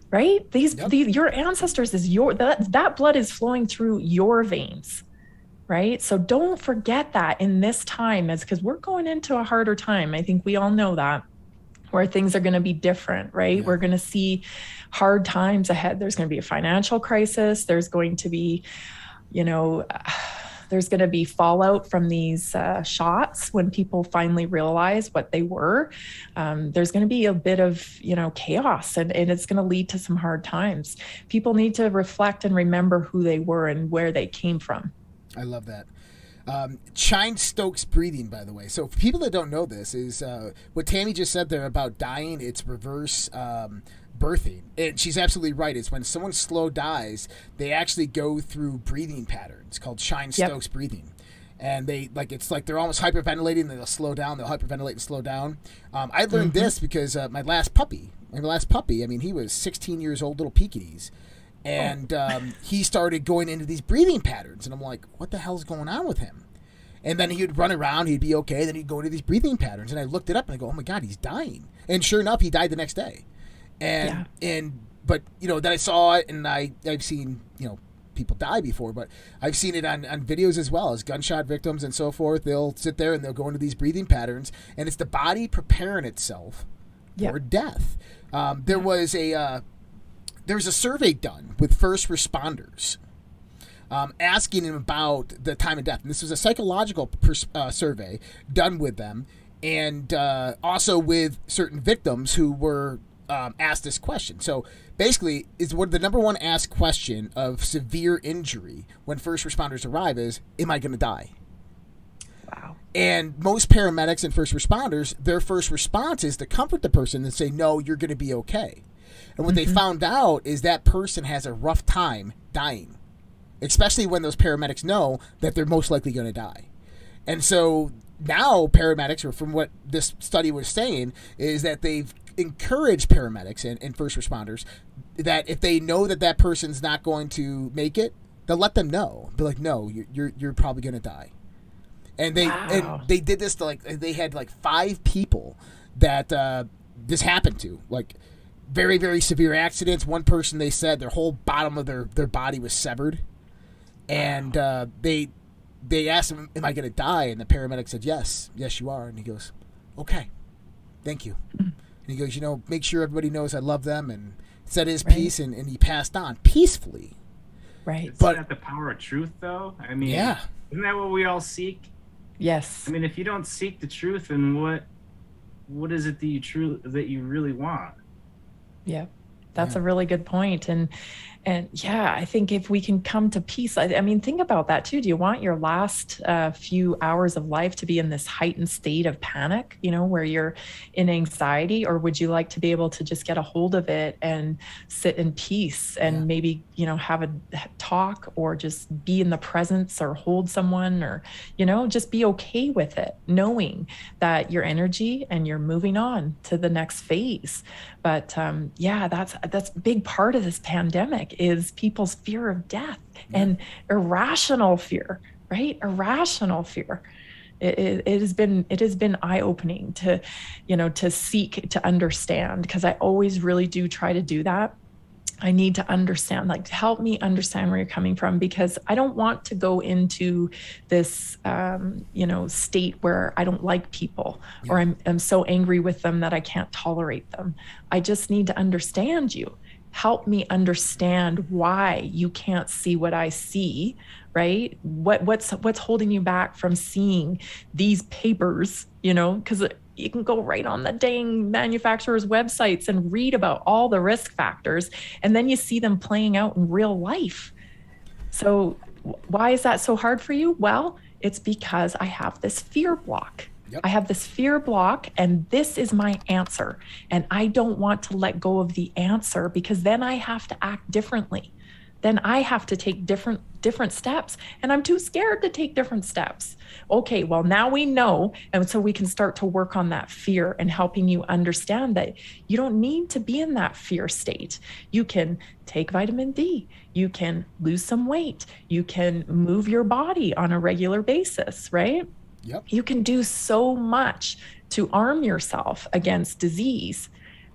Right? Your ancestors is that blood is flowing through your veins, right? So don't forget that in this time, because we're going into a harder time. I think we all know that, where things are going to be different, right? Yeah. We're going to see hard times ahead. There's going to be a financial crisis. There's going to be, there's going to be fallout from these shots when people finally realize what they were. There's going to be a bit of, chaos, and it's going to lead to some hard times. People need to reflect and remember who they were and where they came from. I love that. Chine-Stokes breathing, by the way. So for people that don't know this, is what Tammy just said there about dying, it's reverse birthing. And she's absolutely right. It's when someone slow dies, they actually go through breathing patterns called Chine-Stokes breathing. And it's like they're almost hyperventilating, and they'll slow down, they'll hyperventilate and slow down. I learned this because my last puppy, I mean, he was 16 years old, little Pekingese. And he started going into these breathing patterns. And I'm like, what the hell's going on with him? And then he would run around, he'd be okay, then he'd go into these breathing patterns. And I looked it up and I go, oh my God, he's dying. And sure enough, he died the next day. But then I saw it, and I've seen, people die before, but I've seen it on videos as well as gunshot victims and so forth. They'll sit there and they'll go into these breathing patterns, and it's the body preparing itself for death. There was a survey done with first responders, asking them about the time of death. And this was a psychological survey done with them, and also with certain victims who were asked this question. So basically, is what the number one asked question of severe injury when first responders arrive is, am I going to die? Wow. And most paramedics and first responders, their first response is to comfort the person and say, no, you're going to be okay. And what they found out is that person has a rough time dying, especially when those paramedics know that they're most likely going to die. And so now paramedics, or from what this study was saying, is that they've encouraged paramedics and first responders that if they know that person's not going to make it, they'll let them know. Be like, no, you're probably going to die. And they did this to, they had 5 people that this happened to. very, very severe accidents. One person, they said their whole bottom of their body was severed. And they asked him, am I going to die? And the paramedic said, yes, you are. And he goes, okay, thank you. And he goes, make sure everybody knows I love them, and said his piece, and he passed on peacefully. Right. Isn't that the power of truth, though? I mean, yeah. Isn't that what we all seek? Yes. I mean, if you don't seek the truth, then what is it that you really want? Yeah. That's a really good point. And yeah, I think if we can come to peace, I mean, think about that too. Do you want your last few hours of life to be in this heightened state of panic, where you're in anxiety, or would you like to be able to just get a hold of it and sit in peace and maybe, have a talk, or just be in the presence, or hold someone, or, just be okay with it, knowing that your energy and you're moving on to the next phase. But that's a big part of this pandemic is people's fear of death and irrational fear, right? Irrational fear. It has been eye-opening to seek to understand, because I always really do try to do that. I need to understand, help me understand where you're coming from, because I don't want to go into this, state where I don't like people, or I'm so angry with them that I can't tolerate them. I just need to understand you. Help me understand why you can't see what I see, right? What's holding you back from seeing these papers, because you can go right on the dang manufacturers' websites and read about all the risk factors, and then you see them playing out in real life. So why is that so hard for you? Well, it's because I have this fear block. I have this fear block, and this is my answer. And I don't want to let go of the answer, because then I have to act differently. Then I have to take different steps, and I'm too scared to take different steps. Okay, well, now we know, and so we can start to work on that fear and helping you understand that you don't need to be in that fear state. You can take vitamin D, you can lose some weight, you can move your body on a regular basis, right? Yep. You can do so much to arm yourself against disease.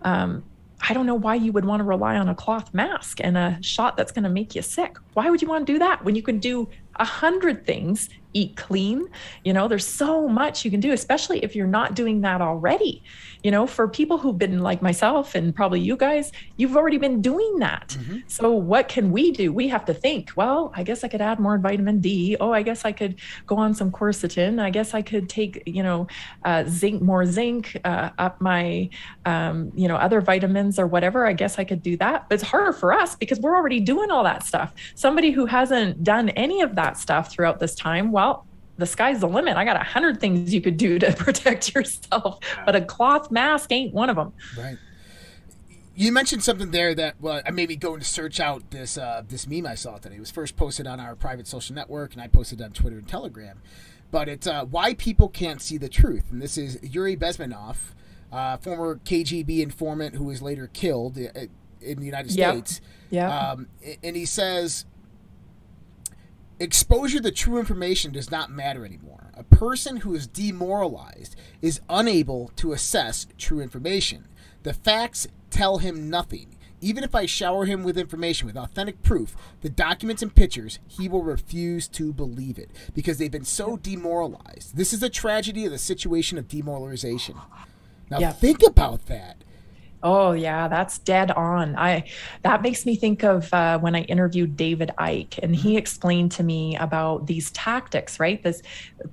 I don't know why you would want to rely on a cloth mask and a shot that's going to make you sick. Why would you want to do that when you can do 100 things? Eat clean. There's so much you can do, especially if you're not doing that already. For people who've been like myself, and probably you guys, you've already been doing that. Mm-hmm. So what can we do? We have to think, well, I guess I could add more vitamin D. Oh, I guess I could go on some quercetin. I guess I could take, more zinc, up my, other vitamins or whatever. I guess I could do that. But it's harder for us because we're already doing all that stuff. Somebody who hasn't done any of that stuff throughout this time, well, the sky's the limit. I got 100 things you could do to protect yourself, but a cloth mask ain't one of them. Right. You mentioned something there that I made me go to search out this meme I saw today. It was first posted on our private social network, and I posted it on Twitter and Telegram. But it's why people can't see the truth. And this is Yuri Bezmenov, former KGB informant who was later killed in the United States. Yeah. And he says, exposure to true information does not matter anymore. A person who is demoralized is unable to assess true information. The facts tell him nothing. Even if I shower him with information with authentic proof, the documents and pictures, he will refuse to believe it because they've been so demoralized. This is a tragedy of the situation of demoralization. Now think about that. Oh yeah, that's dead on. That makes me think of when I interviewed David Icke, and he explained to me about these tactics, right? This,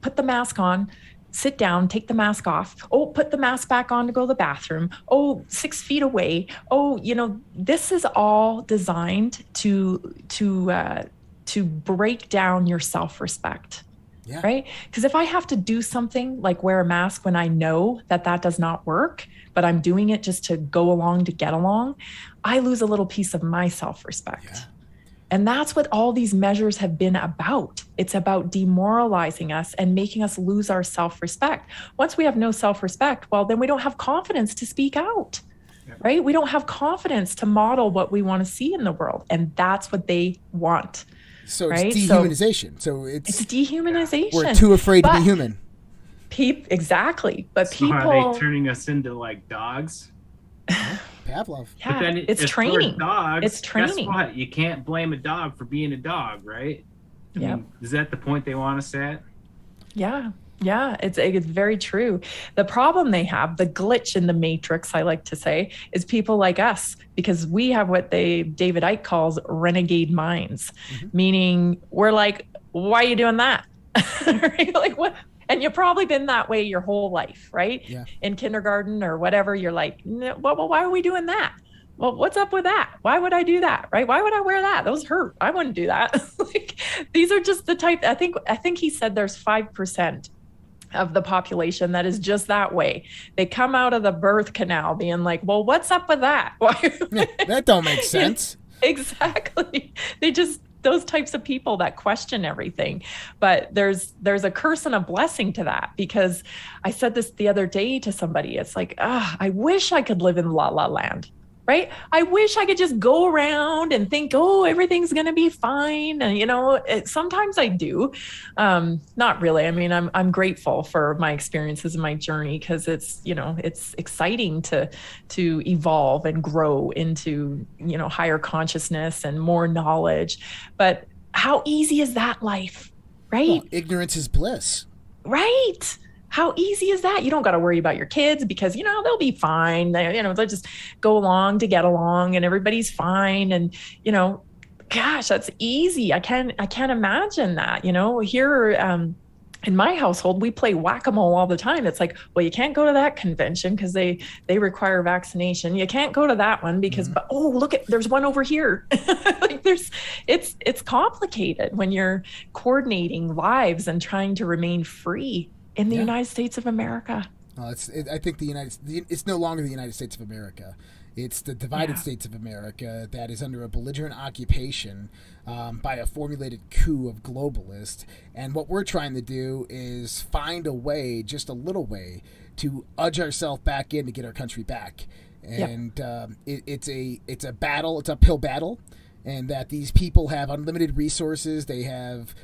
put the mask on, sit down, take the mask off. Oh, put the mask back on to go to the bathroom. Oh, 6 feet away. Oh, this is all designed to break down your self-respect. Yeah. Right? Because if I have to do something like wear a mask when I know that does not work, but I'm doing it just to go along to get along, I lose a little piece of my self-respect. Yeah. And that's what all these measures have been about. It's about demoralizing us and making us lose our self-respect. Once we have no self-respect, well, then we don't have confidence to speak out. Yeah. Right? We don't have confidence to model what we want to see in the world. And that's what they want. So it's dehumanization. So it's dehumanization. We're too afraid to be human. Exactly. But so people are they turning us into like dogs? Pavlov. Yeah, But then it's as for training. dogs, It's training. guess what? You can't blame a dog for being a dog, right? I Yep. mean, is that the point they want to set? Yeah. Yeah, it's very true. The problem they have, the glitch in the matrix, I like to say, is people like us, because we have what David Icke calls renegade minds, meaning we're like, why are you doing that? Right? Like what? And you've probably been that way your whole life, right? Yeah. In kindergarten or whatever, you're like, no, well, why are we doing that? Well, what's up with that? Why would I do that? Right? Why would I wear that? Those hurt. I wouldn't do that. Like, these are just the type. I think he said there's 5% of the population that is just that way. They come out of the birth canal being like, well, what's up with that? Why? Yeah, that don't make sense. Exactly. Those types of people that question everything. But there's a curse and a blessing to that, because I said this the other day to somebody. It's like, I wish I could live in La La Land. Right? I wish I could just go around and think, oh, everything's going to be fine. And, sometimes I do. Not really. I mean, I'm grateful for my experiences and my journey, because it's exciting to evolve and grow into, higher consciousness and more knowledge. But how easy is that life? Right? Well, ignorance is bliss. Right. How easy is that? You don't got to worry about your kids, because, they'll be fine. They'll just go along to get along and everybody's fine. And, gosh, that's easy. I can't imagine that, here, in my household, we play whack-a-mole all the time. It's like, well, you can't go to that convention because they require vaccination. You can't go to that one because, but, oh, look there's one over here. Like it's complicated when you're coordinating lives and trying to remain free in the United States of America. I think it's no longer the United States of America. It's the divided states of America that is under a belligerent occupation by a formulated coup of globalists. And what we're trying to do is find a way, just a little way, to udge ourselves back in to get our country back. And it's a battle, it's an uphill battle. And that these people have unlimited resources. They have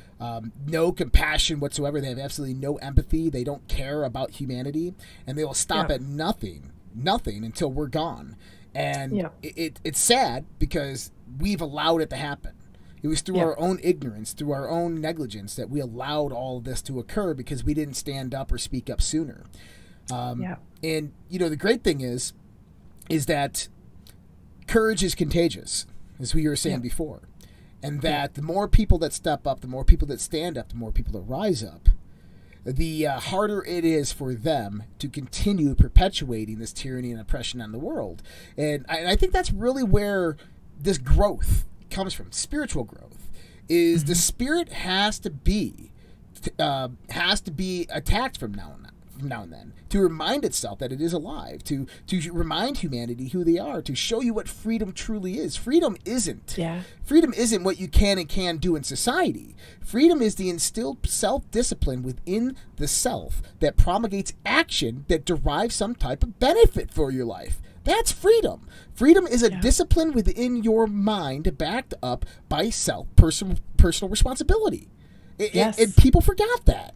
no compassion whatsoever. They have absolutely no empathy. They don't care about humanity. And they will stop at nothing until we're gone. And it's sad because we've allowed it to happen. It was through our own ignorance, through our own negligence, that we allowed all of this to occur because we didn't stand up or speak up sooner. And, the great thing is that courage is contagious, as we were saying before, and that the more people that step up, the more people that stand up, the more people that rise up, the harder it is for them to continue perpetuating this tyranny and oppression on the world. And I think that's really where this growth comes from. Spiritual growth is the spirit has to be attacked from now and then, to remind itself that it is alive, to remind humanity who they are, to show you what freedom truly is. Freedom isn't what you can and can't do in society. Freedom is the instilled self-discipline within the self that promulgates action that derives some type of benefit for your life. That's freedom. Freedom is a discipline within your mind backed up by personal responsibility. And people forgot that.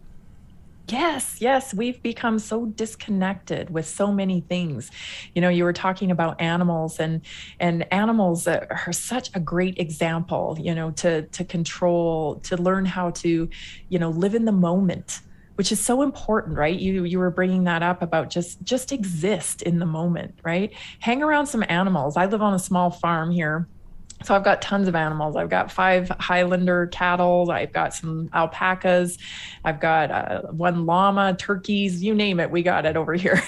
Yes. We've become so disconnected with so many things. You were talking about animals, and animals are such a great example, to control, to learn how to, live in the moment, which is so important, right? You were bringing that up about just exist in the moment, right? Hang around some animals. I live on a small farm here. So I've got tons of animals. I've got 5 Highlander cattle. I've got some alpacas. I've got 1 llama, turkeys, you name it. We got it over here.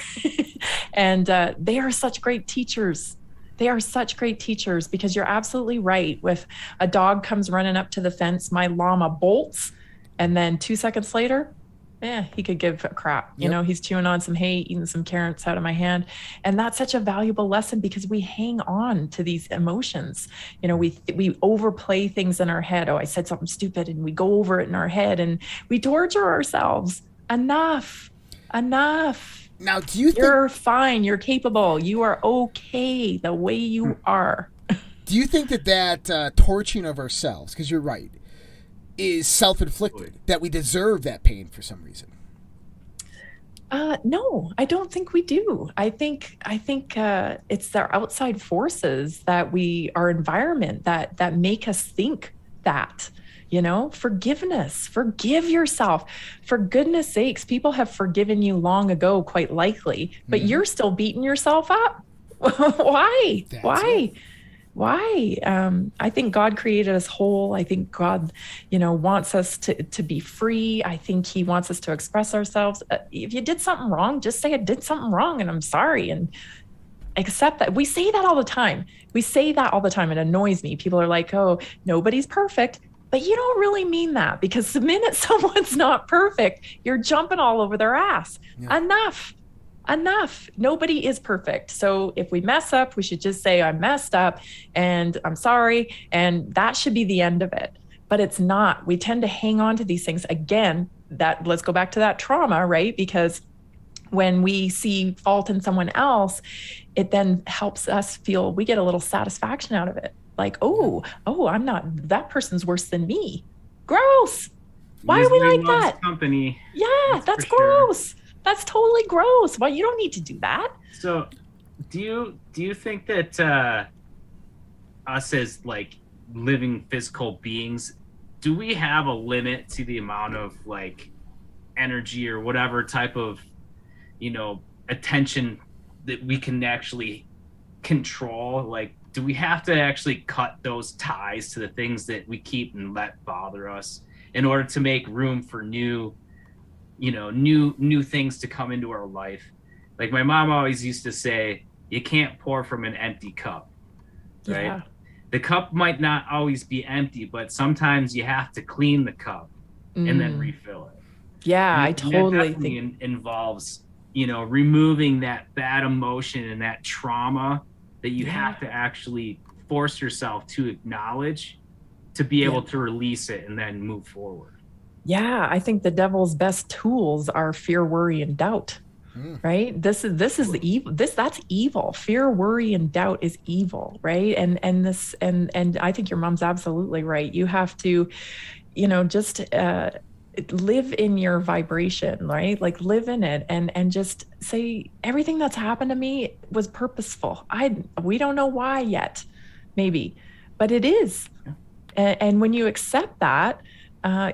And they are such great teachers. They are such great teachers, because you're absolutely right. If a dog comes running up to the fence, my llama bolts, and then 2 seconds later, he could give a crap. He's chewing on some hay, eating some carrots out of my hand. And that's such a valuable lesson, because we hang on to these emotions. We overplay things in our head. Oh, I said something stupid, and we go over it in our head and we torture ourselves. Enough. Now, do you think you're fine? You're capable. You are okay the way you are. Do you think that torturing of ourselves, because you're right, is self-inflicted, that we deserve that pain for some reason? No, I don't think we do. I think it's our outside forces that our environment that make us think that. Forgiveness, forgive yourself. For goodness sakes, people have forgiven you long ago, quite likely, but you're still beating yourself up. Why? That's Why? it. Why? I think God created us whole. I think God, wants us to be free. I think he wants us to express ourselves. If you did something wrong, just say I did something wrong and I'm sorry, and accept that. We say that all the time. We say that all the time. It annoys me. People are like, oh, nobody's perfect. But you don't really mean that, because the minute someone's not perfect, you're jumping all over their ass. Yeah. Enough. Nobody is perfect. So if we mess up, we should just say, I messed up and I'm sorry. And that should be the end of it. But it's not. We tend to hang on to these things. Again, let's go back to that trauma, right? Because when we see fault in someone else, it then helps us feel, we get a little satisfaction out of it. Like, oh, I'm not, that person's worse than me. Gross. Why are we Misery like loves that? company. Yeah, that's for sure. gross. That's totally gross. Well, you don't need to do that. So, do you think that us as like living physical beings, do we have a limit to the amount of like energy or whatever type of attention that we can actually control? Like, do we have to actually cut those ties to the things that we keep and let bother us in order to make room for new things to come into our life? Like my mom always used to say, you can't pour from an empty cup, right? Yeah. The cup might not always be empty, but sometimes you have to clean the cup and then refill it. Yeah, I And totally that definitely think. involves, removing that bad emotion and that trauma that you have to actually force yourself to acknowledge to be able to release it and then move forward. Yeah, I think the devil's best tools are fear, worry, and doubt. Right? This is the evil. That's evil. Fear, worry, and doubt is evil, right? And I think your mom's absolutely right. You have to, just live in your vibration, right? Like live in it, and just say everything that's happened to me was purposeful. We don't know why yet, maybe, but it is. And when you accept that,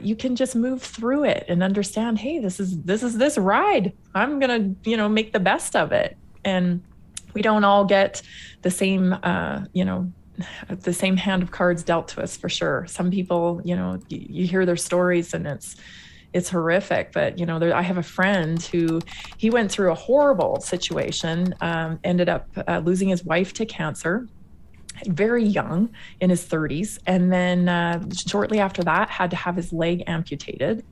you can just move through it and understand, hey, this is this ride. I'm gonna, make the best of it. And we don't all get the same, the same hand of cards dealt to us, for sure. Some people, you hear their stories and it's horrific. But I have a friend who he went through a horrible situation, ended up losing his wife to cancer. Very young, in his 30s, and then shortly after that had to have his leg amputated,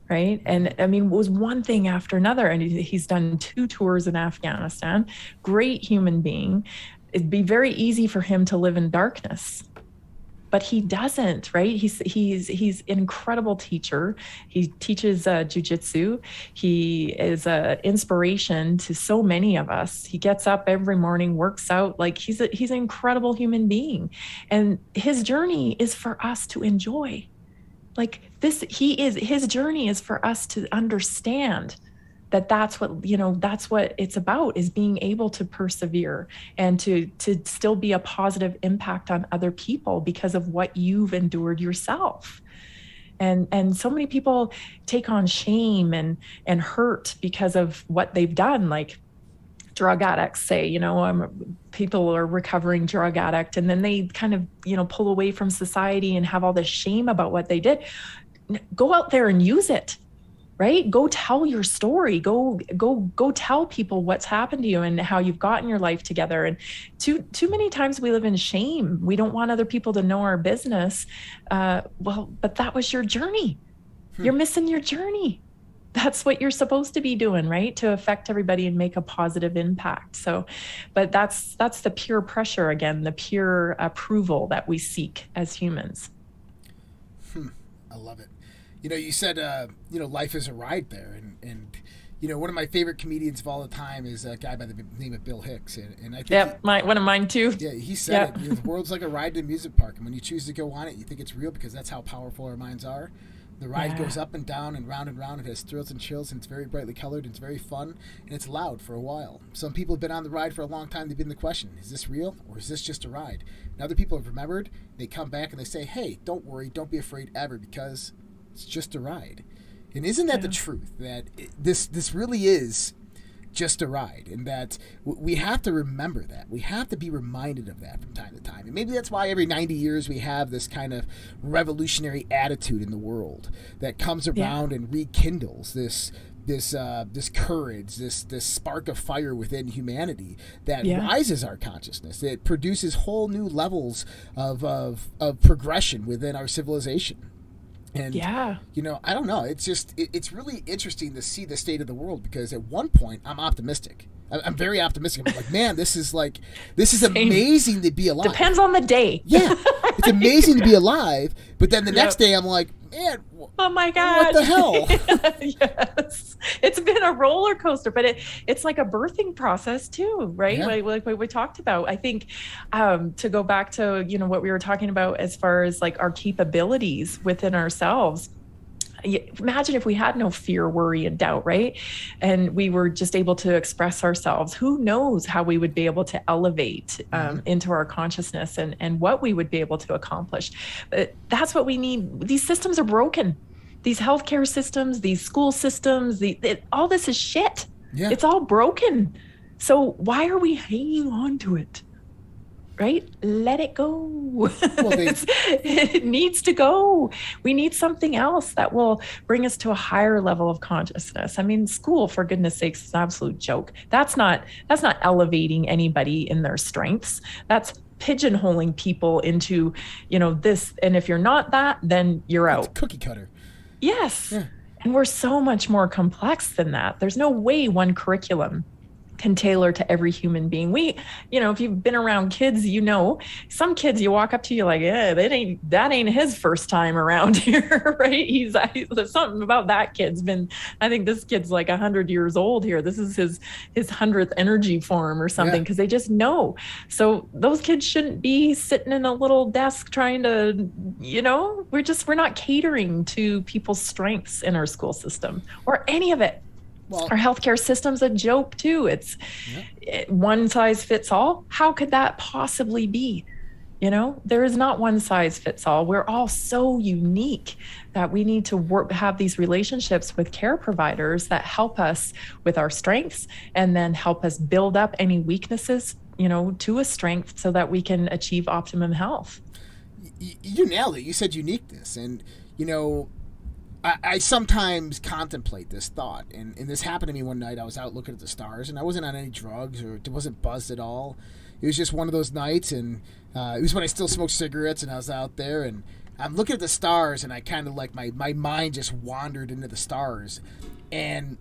right? And I mean, it was one thing after another, and he's done 2 tours in Afghanistan. Great human being. It'd be very easy for him to live in darkness, but he doesn't, right? He's an incredible teacher. He teaches jujitsu. He is an inspiration to so many of us. He gets up every morning, works out. Like he's an incredible human being, and his journey is for us to enjoy. Like his journey is for us to understand that's what it's about, is being able to persevere and to still be a positive impact on other people because of what you've endured yourself. And so many people take on shame and hurt because of what they've done. Like drug addicts say, people are recovering drug addict, and then they kind of, pull away from society and have all this shame about what they did. Go out there and use it. Right? Go tell your story. Go tell people what's happened to you and how you've gotten your life together. And too many times we live in shame. We don't want other people to know our business. But that was your journey. You're missing your journey. That's what you're supposed to be doing, right? To affect everybody and make a positive impact. So, but that's the peer pressure again, the peer approval that we seek as humans. I love it. You said, life is a ride there. And one of my favorite comedians of all the time is a guy by the name of Bill Hicks. And I think one of mine too. Yeah, he said it. The world's like a ride to an amusement park. And when you choose to go on it, you think it's real because that's how powerful our minds are. The ride goes up and down and round and round. It has thrills and chills, and it's very brightly colored, and it's very fun, and it's loud for a while. Some people have been on the ride for a long time. They've been the question, is this real or is this just a ride? And other people have remembered. They come back and they say, hey, don't worry, don't be afraid ever, because it's just a ride. And isn't that the truth, that this really is just a ride, and that we have to remember that. We have to be reminded of that from time to time. And maybe that's why every 90 years we have this kind of revolutionary attitude in the world that comes around and rekindles this courage, this spark of fire within humanity that rises our consciousness. It produces whole new levels of progression within our civilization. And, you know, I don't know. It's just, it's really interesting to see the state of the world, because at one point I'm optimistic. I'm very optimistic. I'm like, man, this is amazing to be alive. Depends on the day. Yeah. It's amazing to be alive. But then the next day I'm like, man, oh my God. What the hell? Yes. It's been a roller coaster, but it's like a birthing process too, right? Yeah. Like what we talked about. I think to go back to, you know, what we were talking about as far as like our capabilities within ourselves. Imagine if we had no fear, worry, and doubt, right? And we were just able to express ourselves. Who knows how we would be able to elevate into our consciousness and what we would be able to accomplish. But that's what we need. These systems are broken. These healthcare systems, these school systems, all this is shit. Yeah. It's all broken. So why are we hanging on to it? Right? Let it go. Well, it needs to go. We need something else that will bring us to a higher level of consciousness. I mean, school, for goodness sakes, is an absolute joke. That's not elevating anybody in their strengths. That's pigeonholing people into, you know, this. And if you're not that, then you're out. It's cookie cutter. Yes. Yeah. And we're so much more complex than that. There's no way one curriculum can tailor to every human being. You know, if you've been around kids, you know, some kids you walk up to, you're like, yeah, that ain't his first time around here, right? There's something about that kid's been, I think this kid's like 100 years old here. This is his 100th energy form or something, because they just know. So those kids shouldn't be sitting in a little desk trying to, you know, we're not catering to people's strengths in our school system or any of it. Well, our healthcare system's a joke too. It's one size fits all. How could that possibly be? You know, there is not one size fits all. We're all so unique that we need to have these relationships with care providers that help us with our strengths and then help us build up any weaknesses, you know, to a strength so that we can achieve optimum health. You nailed it. You said uniqueness. And, you know, I sometimes contemplate this thought, and this happened to me one night. I was out looking at the stars, and I wasn't on any drugs or wasn't buzzed at all. It was just one of those nights, and it was when I still smoked cigarettes, and I was out there, and I'm looking at the stars, and I kind of like my mind just wandered into the stars, and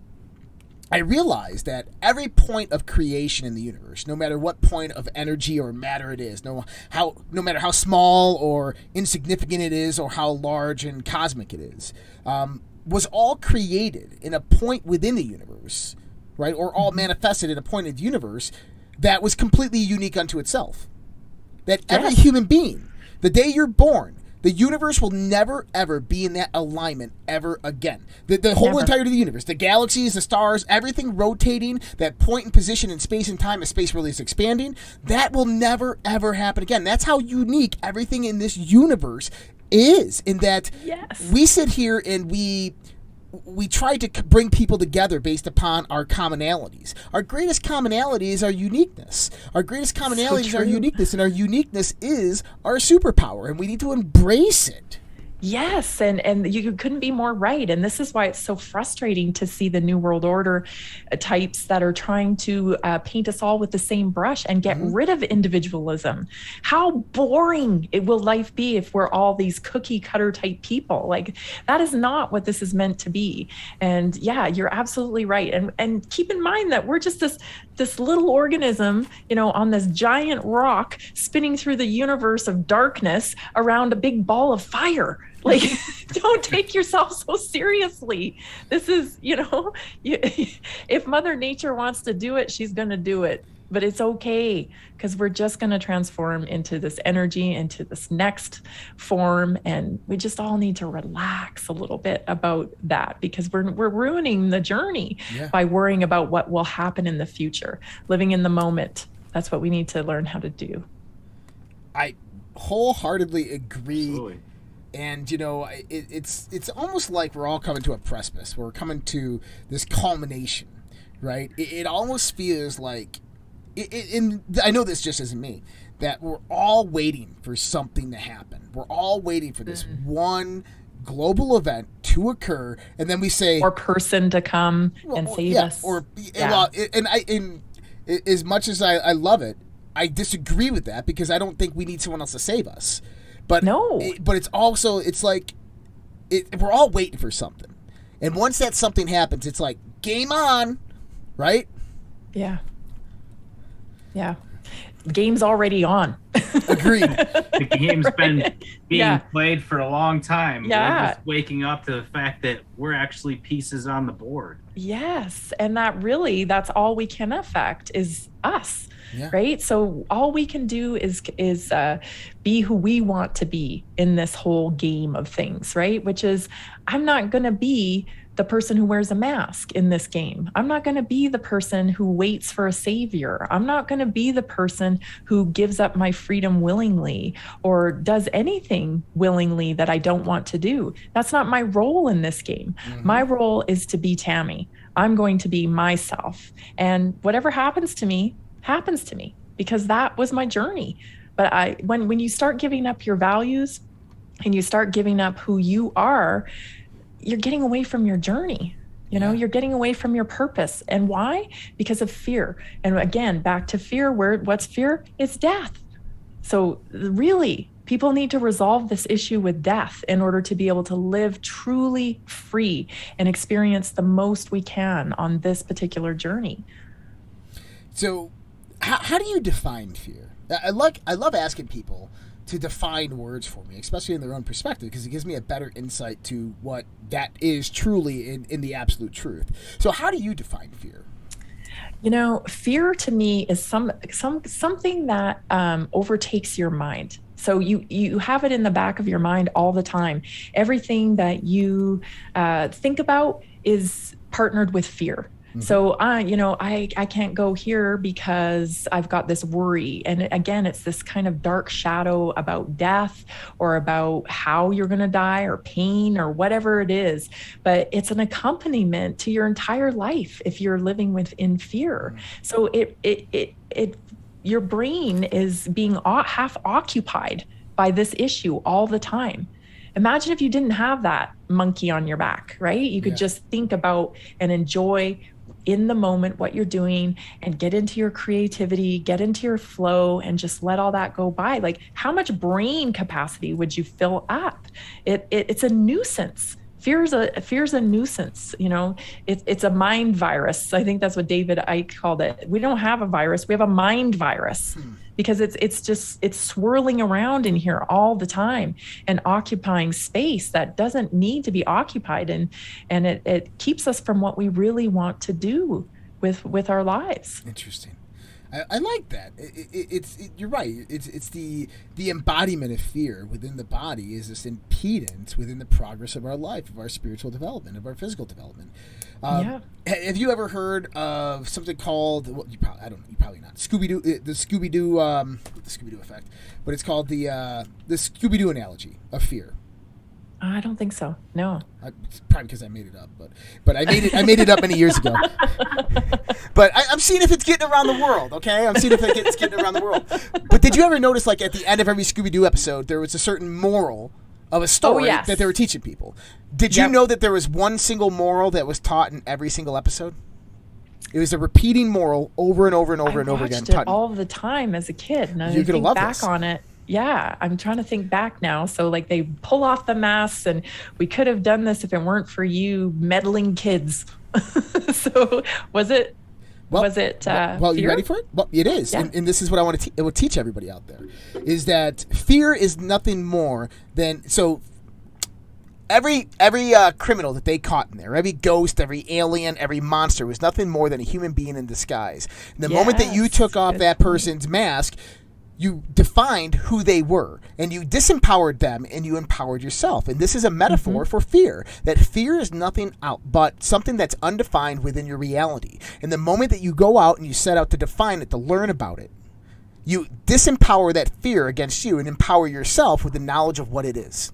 I realized that every point of creation in the universe, no matter what point of energy or matter it is, no matter how small or insignificant it is or how large and cosmic it is, was all created in a point within the universe, right? Or all manifested in a point of the universe that was completely unique unto itself. That every human being, the day you're born, the universe will never, ever be in that alignment ever again. The whole entirety of the universe, the galaxies, the stars, everything rotating, that point in position in space and time as space really is expanding, that will never, ever happen again. That's how unique everything in this universe is, in that we sit here and we try to bring people together based upon our commonalities. Our greatest commonality is our uniqueness. Our greatest commonality is our uniqueness, and our uniqueness is our superpower, and we need to embrace it. Yes, and you couldn't be more right. And this is why it's so frustrating to see the New World Order types that are trying to paint us all with the same brush and get rid of individualism. How boring will life be if we're all these cookie cutter type people? Like, that is not what this is meant to be. And yeah, you're absolutely right. And keep in mind that we're just this little organism, you know, on this giant rock spinning through the universe of darkness around a big ball of fire. Like, don't take yourself so seriously. This is, you know, if Mother Nature wants to do it, she's going to do it. but it's okay, because we're just going to transform into this energy, into this next form. And we just all need to relax a little bit about that, because we're ruining the journey by worrying about what will happen in the future. Living in the moment. That's what we need to learn how to do. I wholeheartedly agree. Absolutely. And, you know, it's almost like we're all coming to a precipice. We're coming to this culmination, right? It almost feels like, and I know this just isn't me, that we're all waiting for something to happen. We're all waiting for this one global event to occur, and then we say, or person to come and save us. Well, and as much as I love it, I disagree with that, because I don't think we need someone else to save us. But no. But it's also, it's like, we're all waiting for something, and once that something happens, it's like game on, right? Yeah. The game's already on. Agreed. The game's been being played for a long time. Yeah. We're just waking up to the fact that we're actually pieces on the board. Yes. And that's all we can affect is us. Yeah. Right. So all we can do is be who we want to be in this whole game of things. Right. Which is, I'm not going to be the person who wears a mask in this game. I'm not going to be the person who waits for a savior. I'm not going to be the person who gives up my freedom willingly or does anything willingly that I don't want to do. That's not my role in this game. Mm-hmm. My role is to be Tammy. I'm going to be myself. And whatever happens to me, because that was my journey. But when you start giving up your values and you start giving up who you are, you're getting away from your journey. You know, you're getting away from your purpose. And why? Because of fear. And again, back to fear, what's fear? It's death. So really, people need to resolve this issue with death in order to be able to live truly free and experience the most we can on this particular journey. So how do you define fear? I love asking people to define words for me, especially in their own perspective, because it gives me a better insight to what that is truly in the absolute truth. So how do you define fear? You know, fear to me is something that overtakes your mind. So you have it in the back of your mind all the time. Everything that you think about is partnered with fear. Mm-hmm. So I can't go here because I've got this worry. And again, it's this kind of dark shadow about death or about how you're going to die or pain or whatever it is. But it's an accompaniment to your entire life if you're living within fear. Mm-hmm. So your brain is being half occupied by this issue all the time. Imagine if you didn't have that monkey on your back, right? You could just think about and enjoy in the moment what you're doing and get into your creativity, get into your flow, and just let all that go by. Like, how much brain capacity would you fill up? It's a nuisance. Fear's a nuisance. You know, it's a mind virus. I think that's what David Icke called it. We don't have a virus. We have a mind virus. Because it's swirling around in here all the time and occupying space that doesn't need to be occupied, and it keeps us from what we really want to do with our lives. Interesting. I like that. You're right. It's the embodiment of fear within the body is this impedance within the progress of our life, of our spiritual development, of our physical development. Have you ever heard of something called? Well, you probably not. Scooby-Doo, the Scooby-Doo effect, but it's called the Scooby-Doo analogy of fear. I don't think so. No. It's probably because I made it up, but I made it up many years ago. But I'm seeing if it's getting around the world. Okay, I'm seeing if it's getting around the world. But did you ever notice, like at the end of every Scooby-Doo episode, there was a certain moral of a story that they were teaching people? Did you know that there was one single moral that was taught in every single episode? It was a repeating moral over and over and over and over again. I watched it all the time as a kid, and I think back on it. Yeah, I'm trying to think back now. So like they pull off the masks, and we could have done this if it weren't for you meddling kids. So was it? Well, fear? You ready for it? Well, it is, and this is what I want to teach everybody out there: is that fear is nothing more than every criminal that they caught in there, every ghost, every alien, every monster was nothing more than a human being in disguise. And the moment that you took off that person's mask, you defined who they were, and you disempowered them, and you empowered yourself. And this is a metaphor for fear, that fear is nothing out but something that's undefined within your reality. And the moment that you go out and you set out to define it, to learn about it, you disempower that fear against you and empower yourself with the knowledge of what it is.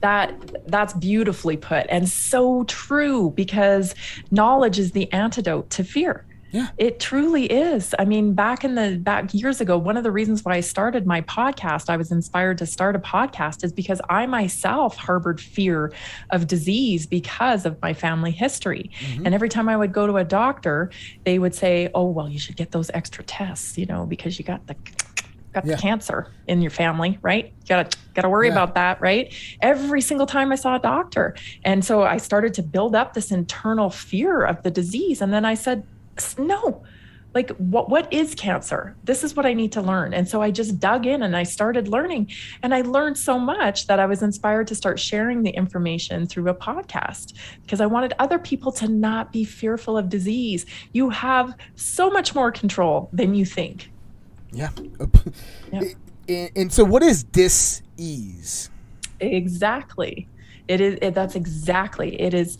That's beautifully put, and so true, because knowledge is the antidote to fear. Yeah. It truly is. I mean, back years ago, one of the reasons why I started my podcast, I was inspired to start a podcast, is because I myself harbored fear of disease because of my family history. And every time I would go to a doctor, they would say, oh, well, you should get those extra tests, because you got the cancer in your family, right? You gotta worry about that, right? Every single time I saw a doctor. And so I started to build up this internal fear of the disease. And then I said, no, like what is cancer? This is what I need to learn. And so I just dug in and I started learning, and I learned so much that I was inspired to start sharing the information through a podcast, because I wanted other people to not be fearful of disease. You have so much more control than you think. Yeah. And so what is dis-ease? Exactly. That's exactly. It is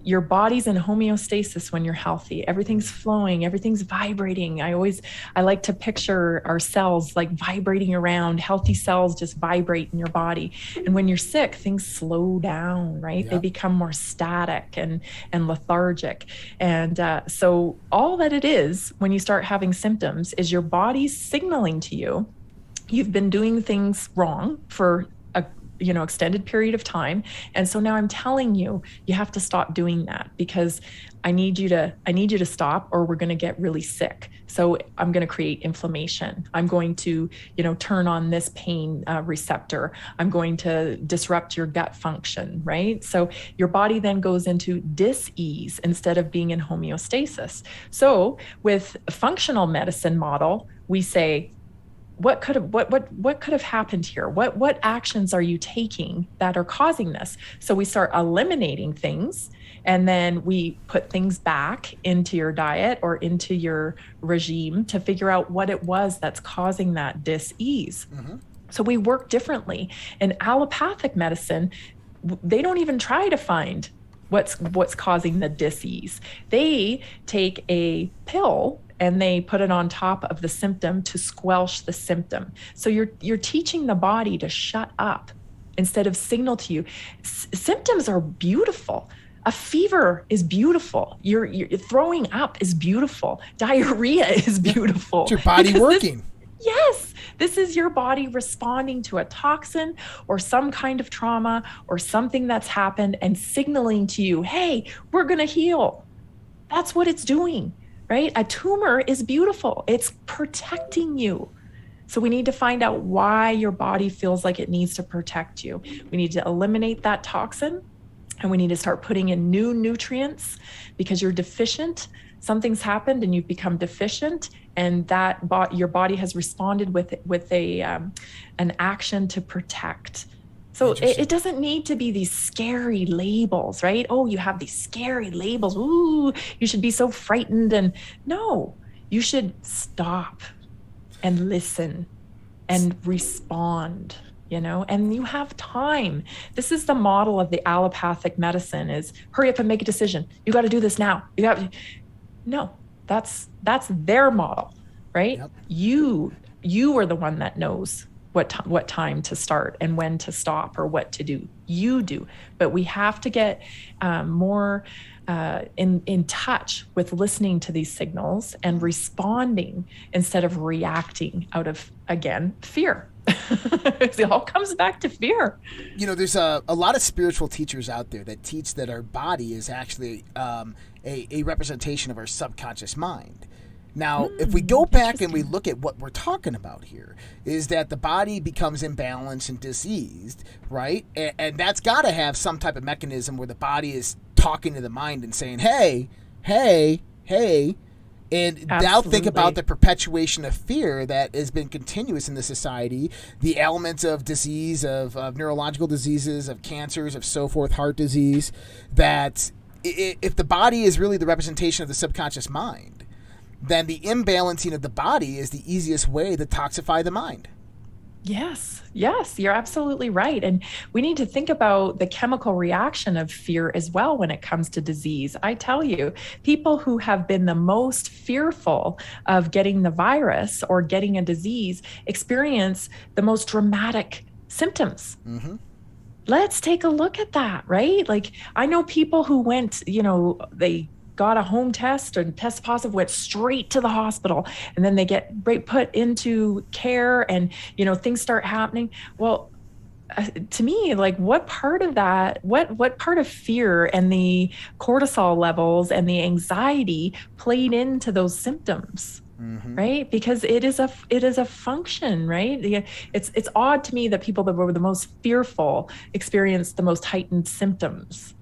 your body's in homeostasis when you're healthy. Everything's flowing, everything's vibrating. I like to picture our cells like vibrating around. Healthy cells just vibrate in your body. And when you're sick, things slow down, right? They become more static and lethargic. And so all that it is when you start having symptoms is your body's signaling to you, you've been doing things wrong for extended period of time. And so now I'm telling you, you have to stop doing that, because I need you to stop, or we're going to get really sick. So I'm going to create inflammation. I'm going to, turn on this pain receptor. I'm going to disrupt your gut function, right? So your body then goes into dis-ease instead of being in homeostasis. So with a functional medicine model, we say, what could have happened here? What actions are you taking that are causing this? So we start eliminating things, and then we put things back into your diet or into your regime to figure out what it was that's causing that dis-ease. So we work differently. In allopathic medicine, they don't even try to find what's causing the dis-ease. They take a pill and they put it on top of the symptom to squelch the symptom. So you're teaching the body to shut up instead of signal to you. Symptoms are beautiful. A fever is beautiful. You're throwing up is beautiful. Diarrhea is beautiful. It's your body working. Yes, this is your body responding to a toxin or some kind of trauma or something that's happened and signaling to you, hey, we're going to heal. That's what it's doing. Right? A tumor is beautiful. It's protecting you. So we need to find out why your body feels like it needs to protect you. We need to eliminate that toxin, and we need to start putting in new nutrients, because you're deficient. Something's happened and you've become deficient, and that your body has responded with an action to protect. So it doesn't need to be these scary labels, right? Oh, you have these scary labels. Ooh, you should be so frightened. And no, you should stop and listen and respond, and you have time. This is the model of the allopathic medicine, is hurry up and make a decision. You got to do this now. No, that's their model, right? Yep. You are the one that knows what time to start and when to stop or what to do. You do. But we have to get more in touch with listening to these signals and responding instead of reacting out of, again, fear. It all comes back to fear. There's a lot of spiritual teachers out there that teach that our body is actually a representation of our subconscious mind. Now, if we go back and we look at what we're talking about here, is that the body becomes imbalanced and diseased, right? And that's got to have some type of mechanism where the body is talking to the mind and saying, hey, And now think Absolutely. about the perpetuation of fear that has been continuous in the society, the elements of disease, of neurological diseases, of cancers, of so forth, heart disease, that if the body is really the representation of the subconscious mind, then the imbalancing of the body is the easiest way to toxify the mind. Yes, you're absolutely right. And we need to think about the chemical reaction of fear as well when it comes to disease. I tell you, people who have been the most fearful of getting the virus or getting a disease experience the most dramatic symptoms. Mm-hmm. Let's take a look at that, right? Like, I know people who went, they got a home test and test positive, went straight to the hospital, and then they get put into care, and things start happening. Well, to me, like, what part of that, what part of fear and the cortisol levels and the anxiety played into those symptoms? Mm-hmm. Right? Because it is a function, right? It's odd to me that people that were the most fearful experienced the most heightened symptoms.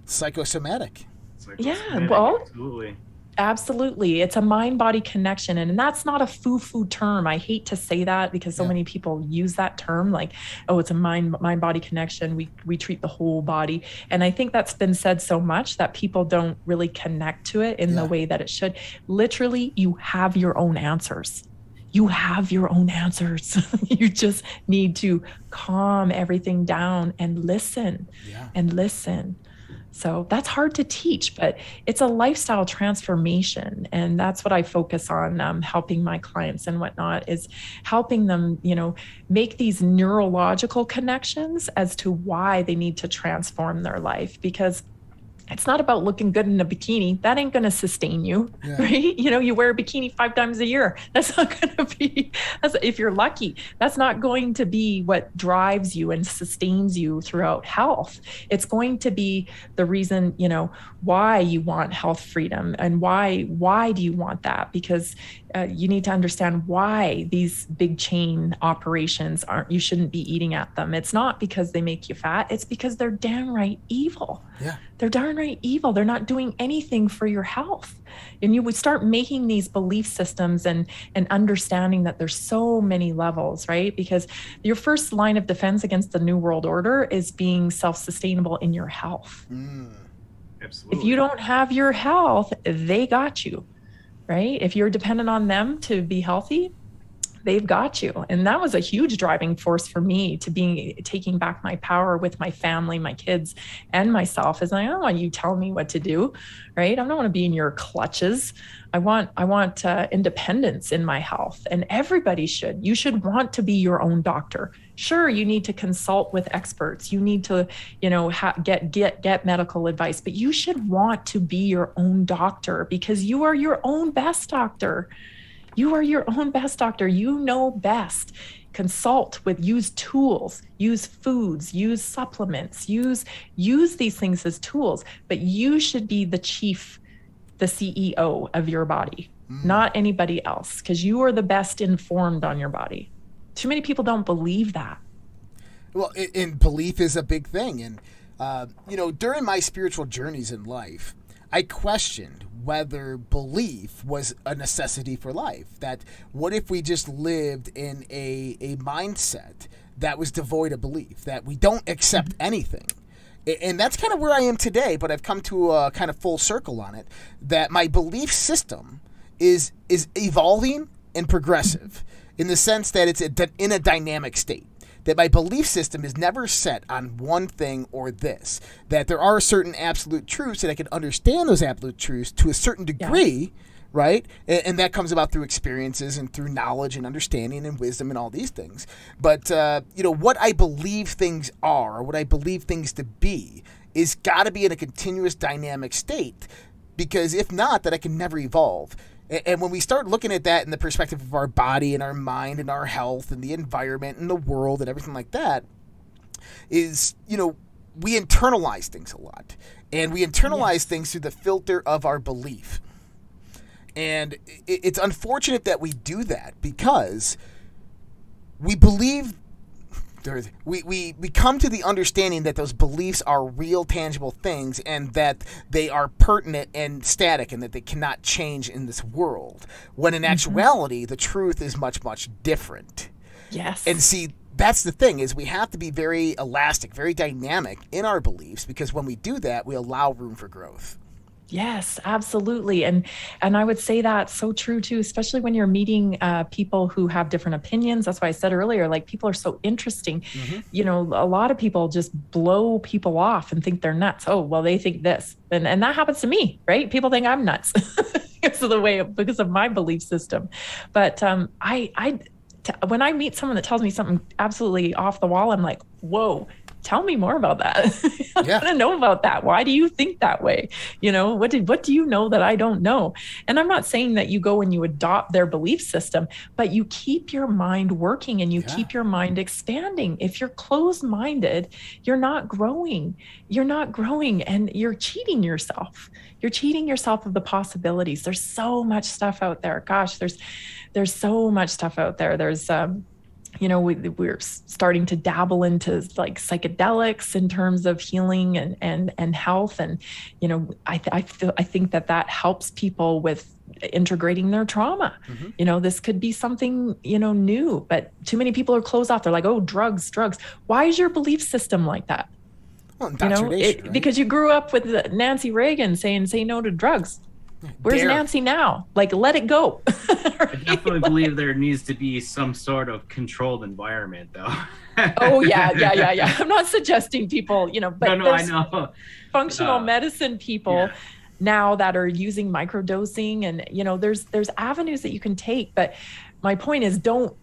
Psychosomatic. Yeah, well, absolutely. It's a mind-body connection. And that's not a foo-foo term. I hate to say that because so many people use that term like, oh, it's a mind-body connection. We treat the whole body. And I think that's been said so much that people don't really connect to it in the way that it should. Literally, you have your own answers. You have your own answers. You just need to calm everything down and listen and listen. So that's hard to teach, but it's a lifestyle transformation. And that's what I focus on, helping my clients and whatnot, is helping them, make these neurological connections as to why they need to transform their life. Because it's not about looking good in a bikini. That ain't going to sustain you, right? You wear a bikini 5 times a year. That's not going to be, if you're lucky, that's not going to be what drives you and sustains you throughout health. It's going to be the reason, why you want health freedom and why do you want that? Because you need to understand why these big chain operations you shouldn't be eating at them. It's not because they make you fat. It's because they're downright evil. Yeah. They're downright evil. They're not doing anything for your health. And you would start making these belief systems and understanding that there's so many levels, right? Because your first line of defense against the New World Order is being self-sustainable in your health. Absolutely. If you don't have your health, they got you, right? If you're dependent on them to be healthy, they've got you. And that was a huge driving force for me to taking back my power with my family, my kids, and myself. Is I don't want you telling me what to do, right? I don't want to be in your clutches. I want independence in my health, and everybody should. You should want to be your own doctor. Sure, you need to consult with experts. You need to, get medical advice, but you should want to be your own doctor because you are your own best doctor. You are your own best doctor. You know best. Use tools, use foods, use supplements, use these things as tools, but you should be the CEO of your body, not anybody else, because you are the best informed on your body. Too many people don't believe that. Well, and belief is a big thing. And, during my spiritual journeys in life, I questioned whether belief was a necessity for life. That what if we just lived in a mindset that was devoid of belief, that we don't accept anything? And that's kind of where I am today, but I've come to a kind of full circle on it, that my belief system is evolving and progressive in the sense that it's in a dynamic state. That my belief system is never set on one thing or this. That there are certain absolute truths, and I can understand those absolute truths to a certain degree, right? And that comes about through experiences and through knowledge and understanding and wisdom and all these things. But, what I believe things are, or what I believe things to be, is got to be in a continuous dynamic state. Because if not, that I can never evolve. And when we start looking at that in the perspective of our body and our mind and our health and the environment and the world and everything like that, is, we internalize things a lot. And we internalize things through the filter of our belief. And it's unfortunate that we do that because we believe we come to the understanding that those beliefs are real, tangible things, and that they are pertinent and static, and that they cannot change in this world. When in actuality, the truth is much, much different. Yes. And see, that's the thing, is we have to be very elastic, very dynamic in our beliefs, because when we do that, we allow room for growth. Yes, absolutely. And I would say that's so true too, especially when you're meeting people who have different opinions. That's why I said earlier, like, people are so interesting. You know, a lot of people just blow people off and think they're nuts. Oh, well, they think this. And that happens to me, right? People think I'm nuts because of my belief system. But when I meet someone that tells me something absolutely off the wall, I'm like, whoa, tell me more about that. I want to know about that. Why do you think that way? You know, what do you know that I don't know? And I'm not saying that you go and you adopt their belief system, but you keep your mind working and you keep your mind expanding. If you're closed-minded, you're not growing. You're not growing, and you're cheating yourself. You're cheating yourself of the possibilities. There's so much stuff out there. Gosh, there's so much stuff out there. There's you know, we're starting to dabble into like psychedelics in terms of healing and health. And, you know, I think that helps people with integrating their trauma. You know, this could be something, you know, new, but too many people are closed off. They're like, oh, drugs. Why is your belief system like that? Well, you know, right? Because you grew up with Nancy Reagan saying, say no to drugs. Where's Nancy now? Like, let it go. I definitely believe there needs to be some sort of controlled environment, though. Oh, yeah. I'm not suggesting people, you know, but no, I know. Functional medicine people now that are using microdosing, and, you know, there's avenues that you can take. But my point is, don't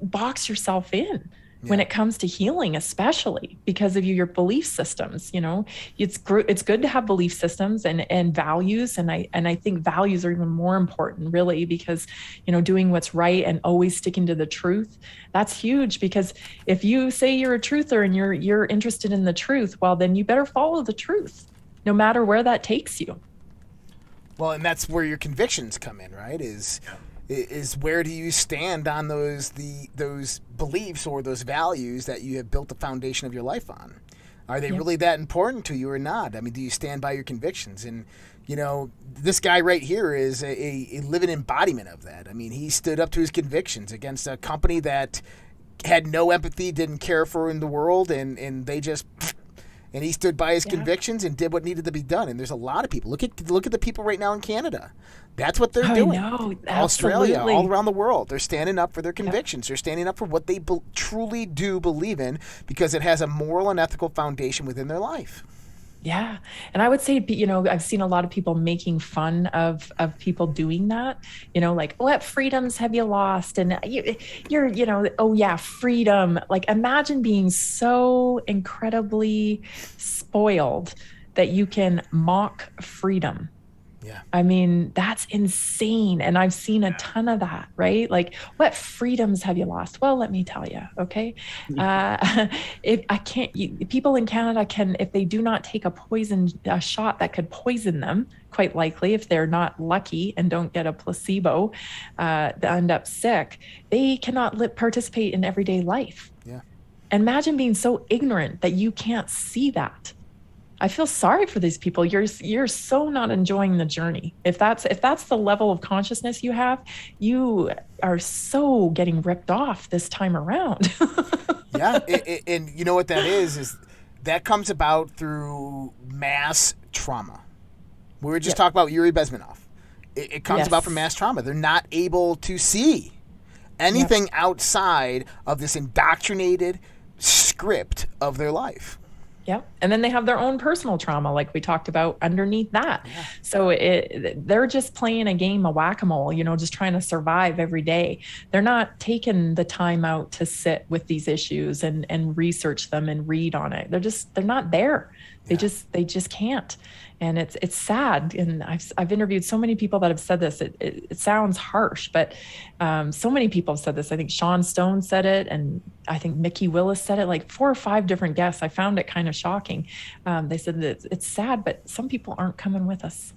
box yourself in. When it comes to healing, especially because of your belief systems. You know, it's good to have belief systems and values. And I think values are even more important, really, because, you know, doing what's right and always sticking to the truth, that's huge. Because if you say you're a truther and you're interested in the truth, well, then you better follow the truth, no matter where that takes you. Well, and that's where your convictions come in, right? Is where do you stand on those beliefs or those values that you have built the foundation of your life on? Are they really that important to you or not? I mean, do you stand by your convictions? And, you know, this guy right here is a living embodiment of that. I mean, he stood up to his convictions against a company that had no empathy, didn't care for in the world, and they just... And he stood by his convictions and did what needed to be done. And there's a lot of people. Look at the people right now in Canada. That's what they're doing. I know, Australia, all around the world. They're standing up for their convictions. They're standing up for what they truly do believe in, because it has a moral and ethical foundation within their life. Yeah. And I would say, you know, I've seen a lot of people making fun of people doing that, you know, like, what freedoms have you lost? And you're, you know, oh yeah, freedom. Like, imagine being so incredibly spoiled that you can mock freedom. Yeah. I mean, that's insane. And I've seen a ton of that, right? Like, what freedoms have you lost? Well, let me tell you, okay? People in Canada can, if they do not take a shot that could poison them, quite likely, if they're not lucky and don't get a placebo, end up sick, they cannot participate in everyday life. Yeah. And imagine being so ignorant that you can't see that. I feel sorry for these people. You're so not enjoying the journey. If that's the level of consciousness you have, you are so getting ripped off this time around. Yeah, and you know what that is that comes about through mass trauma. We were just talking about Yuri Bezmenov. It comes about from mass trauma. They're not able to see anything outside of this indoctrinated script of their life. Yep. And then they have their own personal trauma, like we talked about underneath that. Yeah. So they're just playing a game of whack-a-mole, you know, just trying to survive every day. They're not taking the time out to sit with these issues and research them and read on it. They're not there. They just can't. And it's sad. And I've interviewed so many people that have said this. It sounds harsh, but so many people have said this. I think Sean Stone said it, and I think Mickey Willis said it, like 4 or 5 different guests. I found it kind of shocking. They said that it's sad, but some people aren't coming with us.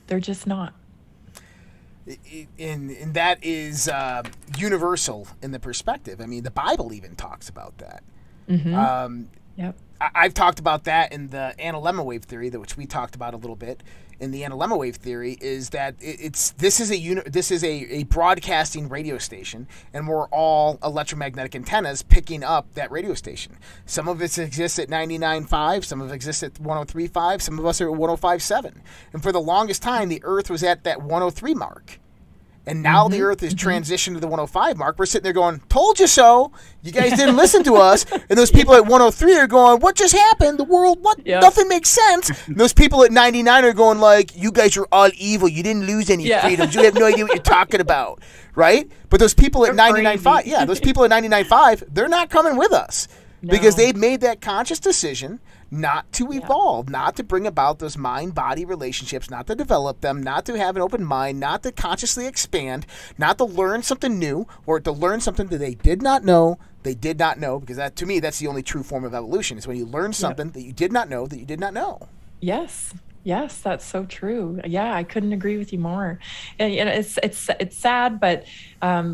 They're just not. And that is universal in the perspective. I mean, the Bible even talks about that. Yep. I've talked about that in the analemma wave theory, which we talked about a little bit. In the analemma wave theory, is that this is a broadcasting radio station, and we're all electromagnetic antennas picking up that radio station. Some of it exists at 99.5, some of it exists at 103.5, some of us are at 105.7. And for the longest time, the Earth was at that 103 mark. And now the Earth has transitioned to the 105 mark. We're sitting there going, told you so. You guys didn't listen to us. And those people at 103 are going, what just happened? The world, what? Yep. Nothing makes sense. And those people at 99 are going like, you guys are all evil. You didn't lose any freedoms. You have no idea what you're talking about. Right? But those people at 99.5, those people at 99.5, they're not coming with us. No. Because they've made that conscious decision not to evolve, not to bring about those mind-body relationships, not to develop them, not to have an open mind, not to consciously expand, not to learn something new, or to learn something that they did not know, because that, to me, that's the only true form of evolution, is when you learn something that you did not know, that you did not know. Yes, that's so true. Yeah, I couldn't agree with you more. And it's sad, but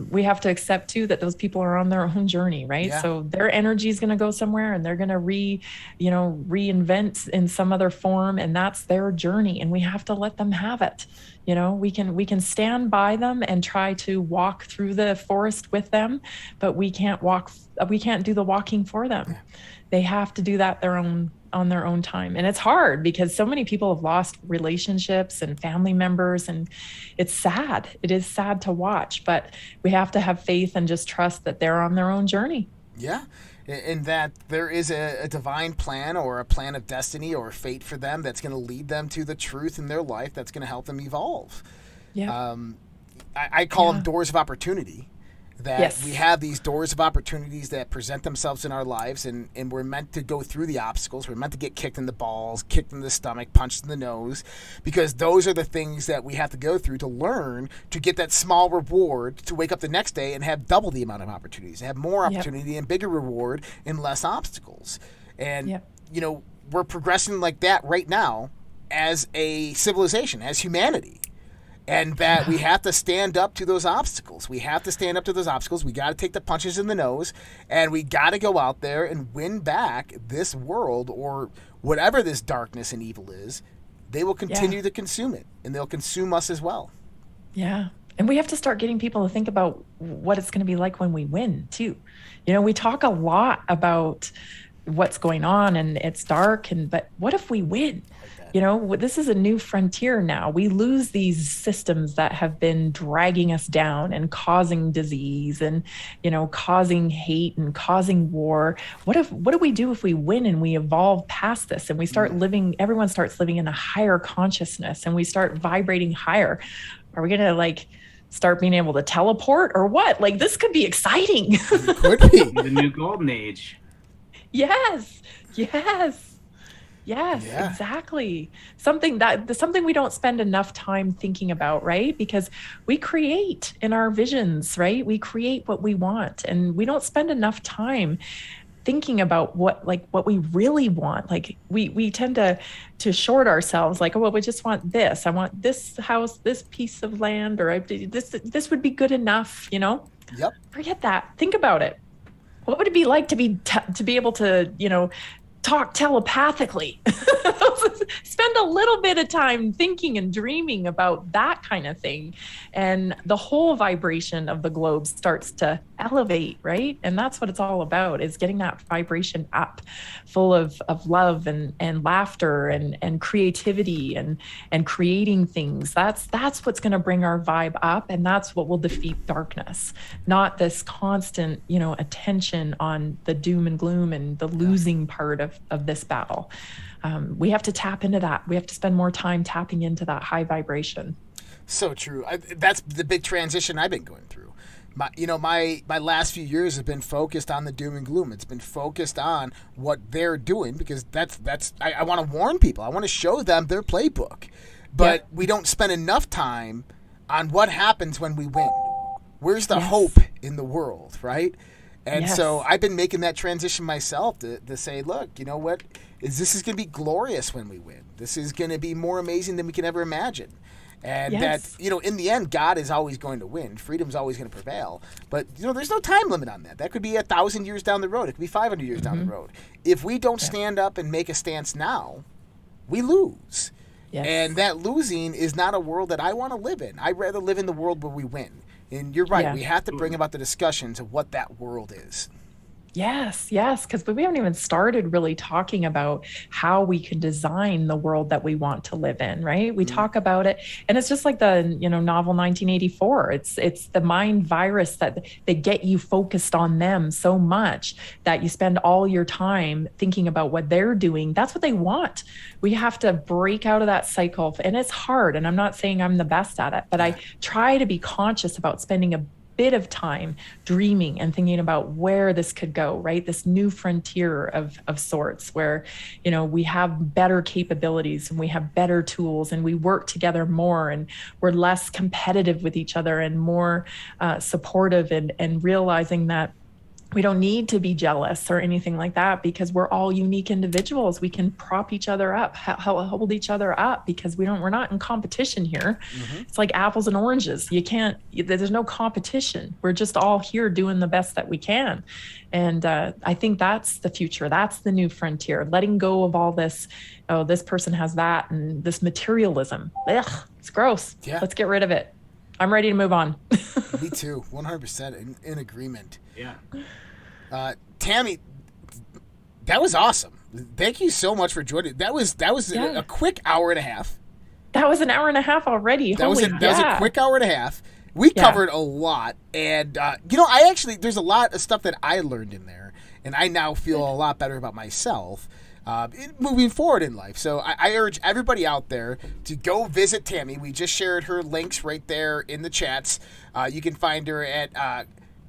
we have to accept too that those people are on their own journey, right? Yeah. So their energy is going to go somewhere, and they're going to reinvent in some other form, and that's their journey. And we have to let them have it. We can stand by them and try to walk through the forest with them, but we can't do the walking for them. Yeah. They have to do that on their own time. And it's hard because so many people have lost relationships and family members, and it's sad. It is sad to watch, but we have to have faith and just trust that they're on their own journey. Yeah. And that there is a divine plan or a plan of destiny or fate for them that's going to lead them to the truth in their life that's going to help them evolve. Yeah. I call them doors of opportunity. That we have these doors of opportunities that present themselves in our lives, and we're meant to go through the obstacles. We're meant to get kicked in the balls, kicked in the stomach, punched in the nose, because those are the things that we have to go through to learn to get that small reward to wake up the next day and have double the amount of opportunities, have more opportunity and bigger reward and less obstacles. And, we're progressing like that right now as a civilization, as humanity. And that we have to stand up to those obstacles. We got to take the punches in the nose, and we got to go out there and win back this world, or whatever this darkness and evil is. They will continue to consume it, and they'll consume us as well. Yeah. And we have to start getting people to think about what it's going to be like when we win, too. We talk a lot about what's going on, and it's dark, but what if we win? This is a new frontier now. We lose these systems that have been dragging us down and causing disease and, causing hate and causing war. What do we do if we win and we evolve past this and we start everyone starts living in a higher consciousness and we start vibrating higher? Are we going to start being able to teleport or what? This could be exciting. It could be the new golden age. Yes, exactly. Something we don't spend enough time thinking about, right? Because we create in our visions, right? We create what we want, and we don't spend enough time thinking about what we really want. We tend to short ourselves, we just want this. I want this house, this piece of land, or this would be good enough, Yep. Forget that. Think about it. What would it be like to be able to, talk telepathically? Spend a little bit of time thinking and dreaming about that kind of thing, and the whole vibration of the globe starts to elevate, right? And that's what it's all about, is getting that vibration up, full of love and laughter and creativity and creating things. That's what's going to bring our vibe up, and that's what will defeat darkness, not this constant attention on the doom and gloom and the losing part of this battle. We have to tap into that. We have to spend more time tapping into that high vibration. So true. That's the big transition I've been going through. My last few years have been focused on the doom and gloom. It's been focused on what they're doing, because I want to warn people. I want to show them their playbook. But we don't spend enough time on what happens when we win. Where's the hope in the world, right? And so I've been making that transition myself to say, look, you know what? This is going to be glorious when we win. This is going to be more amazing than we can ever imagine. And Yes. that, in the end, God is always going to win. Freedom's always going to prevail. But, there's no time limit on that. That could be 1,000 years down the road. It could be 500 years down the road. If we don't stand up and make a stance now, we lose. Yes. And that losing is not a world that I want to live in. I'd rather live in the world where we win. And you're right. Yeah. We have to bring about the discussions of what that world is. Yes, because we haven't even started really talking about how we can design the world that we want to live in, right? We talk about it, and it's just like the novel 1984. It's the mind virus that they get you focused on them so much that you spend all your time thinking about what they're doing. That's what they want. We have to break out of that cycle, and it's hard. And I'm not saying I'm the best at it, but I try to be conscious about spending a bit of time dreaming and thinking about where this could go, right? This new frontier of sorts where, we have better capabilities and we have better tools and we work together more and we're less competitive with each other and more supportive and realizing that we don't need to be jealous or anything like that because we're all unique individuals. We can prop each other up, hold each other up because we're not in competition here. It's like apples and oranges. There's no competition. We're just all here doing the best that we can. And I think that's the future. That's the new frontier, letting go of all this. Oh, this person has that. And this materialism. Ugh, it's gross. Yeah. Let's get rid of it. I'm ready to move on. Me too. 100% in agreement. Yeah. Tammy, that was awesome. Thank you so much for joining. That was a quick hour and a half. That was an hour and a half already. That was a quick hour and a half. We covered a lot, and there's a lot of stuff that I learned in there, and I now feel a lot better about myself. Moving forward in life. So I urge everybody out there to go visit Tammy. We just shared her links right there in the chats. You can find her at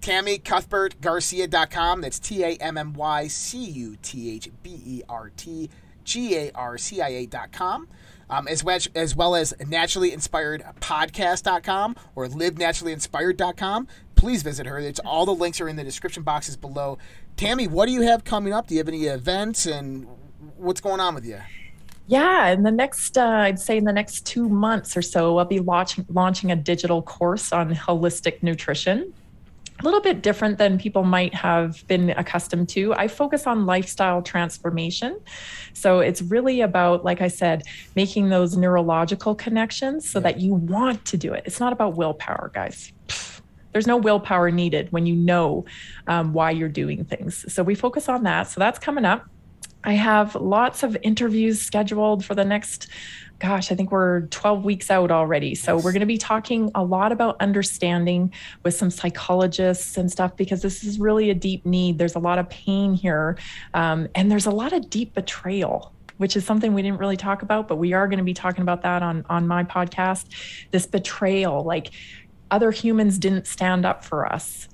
TammyCuthbertGarcia.com. That's TammyCuthbertGarcia.com. As well as naturallyinspiredpodcast.com or livenaturallyinspired.com. Please visit her. All the links are in the description boxes below. Tammy, what do you have coming up? Do you have any events and what's going on with you? Yeah, in the next, I'd say in the next 2 months or so, I'll be launching a digital course on holistic nutrition. A little bit different than people might have been accustomed to. I focus on lifestyle transformation. So it's really about, like I said, making those neurological connections so that you want to do it. It's not about willpower, guys. There's no willpower needed when you know why you're doing things. So we focus on that. So that's coming up. I have lots of interviews scheduled for the next, I think we're 12 weeks out already. So we're going to be talking a lot about understanding with some psychologists and stuff, because this is really a deep need. There's a lot of pain here. And there's a lot of deep betrayal, which is something we didn't really talk about, but we are going to be talking about that on my podcast. This betrayal, like other humans didn't stand up for us.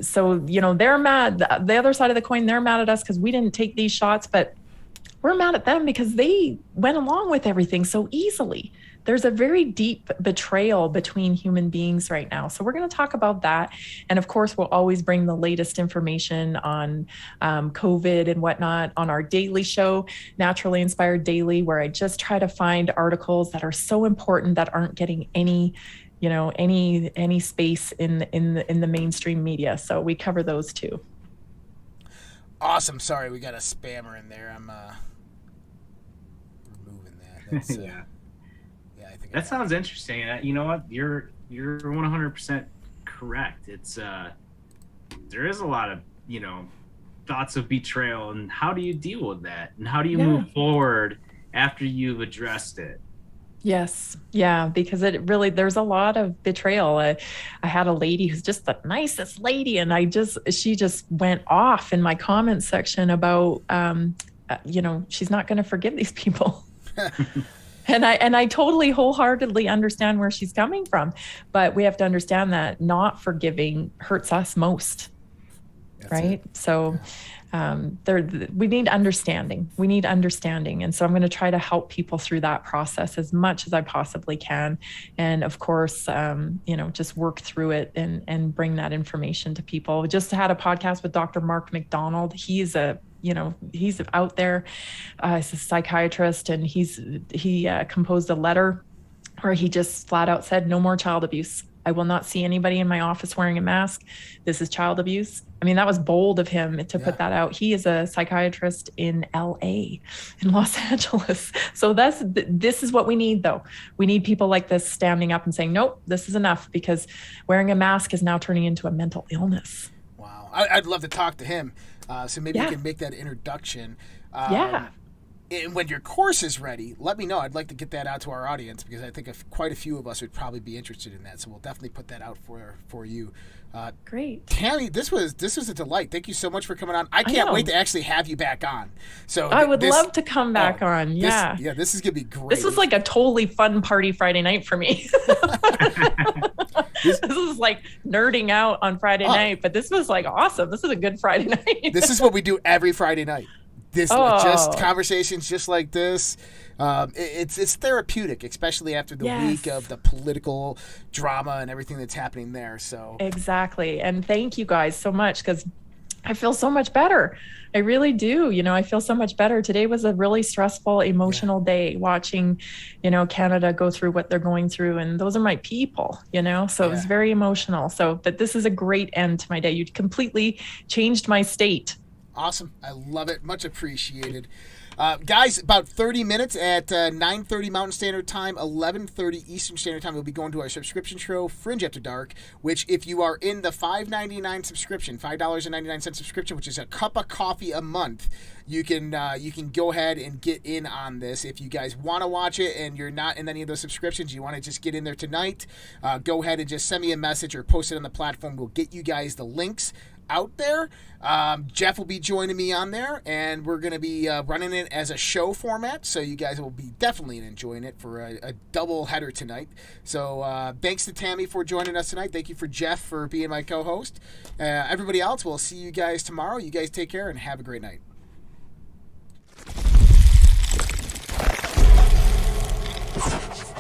So, they're mad. The other side of the coin, they're mad at us because we didn't take these shots, but we're mad at them because they went along with everything so easily. There's a very deep betrayal between human beings right now. So we're going to talk about that. And of course, we'll always bring the latest information on COVID and whatnot on our daily show, Naturally Inspired Daily, where I just try to find articles that are so important that aren't getting any space in the mainstream media. So we cover those too. Awesome. Sorry, we got a spammer in there. I'm removing that. That's, yeah, I think that sounds interesting. You know what? You're 100% correct. It's there is a lot of thoughts of betrayal, and how do you deal with that, and how do you move forward after you've addressed it? Yes. Yeah. Because there's a lot of betrayal. I had a lady who's just the nicest lady. And she just went off in my comment section about, she's not going to forgive these people. And I totally wholeheartedly understand where she's coming from, but we have to understand that not forgiving hurts us most. That's right. It. So, we need understanding. And so I'm going to try to help people through that process as much as I possibly can. And of course, just work through it and bring that information to people. We just had a podcast with Dr. Mark McDonald. He's out there. He's a psychiatrist, and he composed a letter where he just flat out said, no more child abuse. I will not see anybody in my office wearing a mask. This is child abuse. I mean, that was bold of him to put that out. He is a psychiatrist in LA, in Los Angeles. So this is what we need, though. We need people like this standing up and saying, nope, this is enough, because wearing a mask is now turning into a mental illness. Wow. I'd love to talk to him. So maybe you can make that introduction. And when your course is ready, let me know. I'd like to get that out to our audience, because I think quite a few of us would probably be interested in that. So we'll definitely put that out for you. Great. Tammy, this was a delight. Thank you so much for coming on. I can't wait to actually have you back on. So I would love to come back on. Yeah. This is going to be great. This was like a totally fun party Friday night for me. This is like nerding out on Friday night, but this was like awesome. This is a good Friday night. This is what we do every Friday night. Just conversations just like this. It's therapeutic, especially after the week of the political drama and everything that's happening there. So exactly. And thank you guys so much, because I feel so much better. I really do. I feel so much better. Today was a really stressful, emotional day, watching, Canada go through what they're going through. And those are my people, so it was very emotional. So but this is a great end to my day. You completely changed my state. Awesome. I love it. Much appreciated. Guys, about 30 minutes at 9:30 Mountain Standard Time, 11:30 Eastern Standard Time, we'll be going to our subscription show, Fringe After Dark, which if you are in the $5.99 subscription, $5.99 subscription, which is a cup of coffee a month, you can go ahead and get in on this. If you guys want to watch it and you're not in any of those subscriptions, you want to just get in there tonight, go ahead and just send me a message or post it on the platform. We'll get you guys the links out there. Jeff will be joining me on there, and we're going to be running it as a show format, so you guys will be definitely enjoying it for a double header tonight. So thanks to Tammy for joining us tonight. Thank you for Jeff for being my co-host. Everybody else, we'll see you guys tomorrow. You guys take care and have a great night.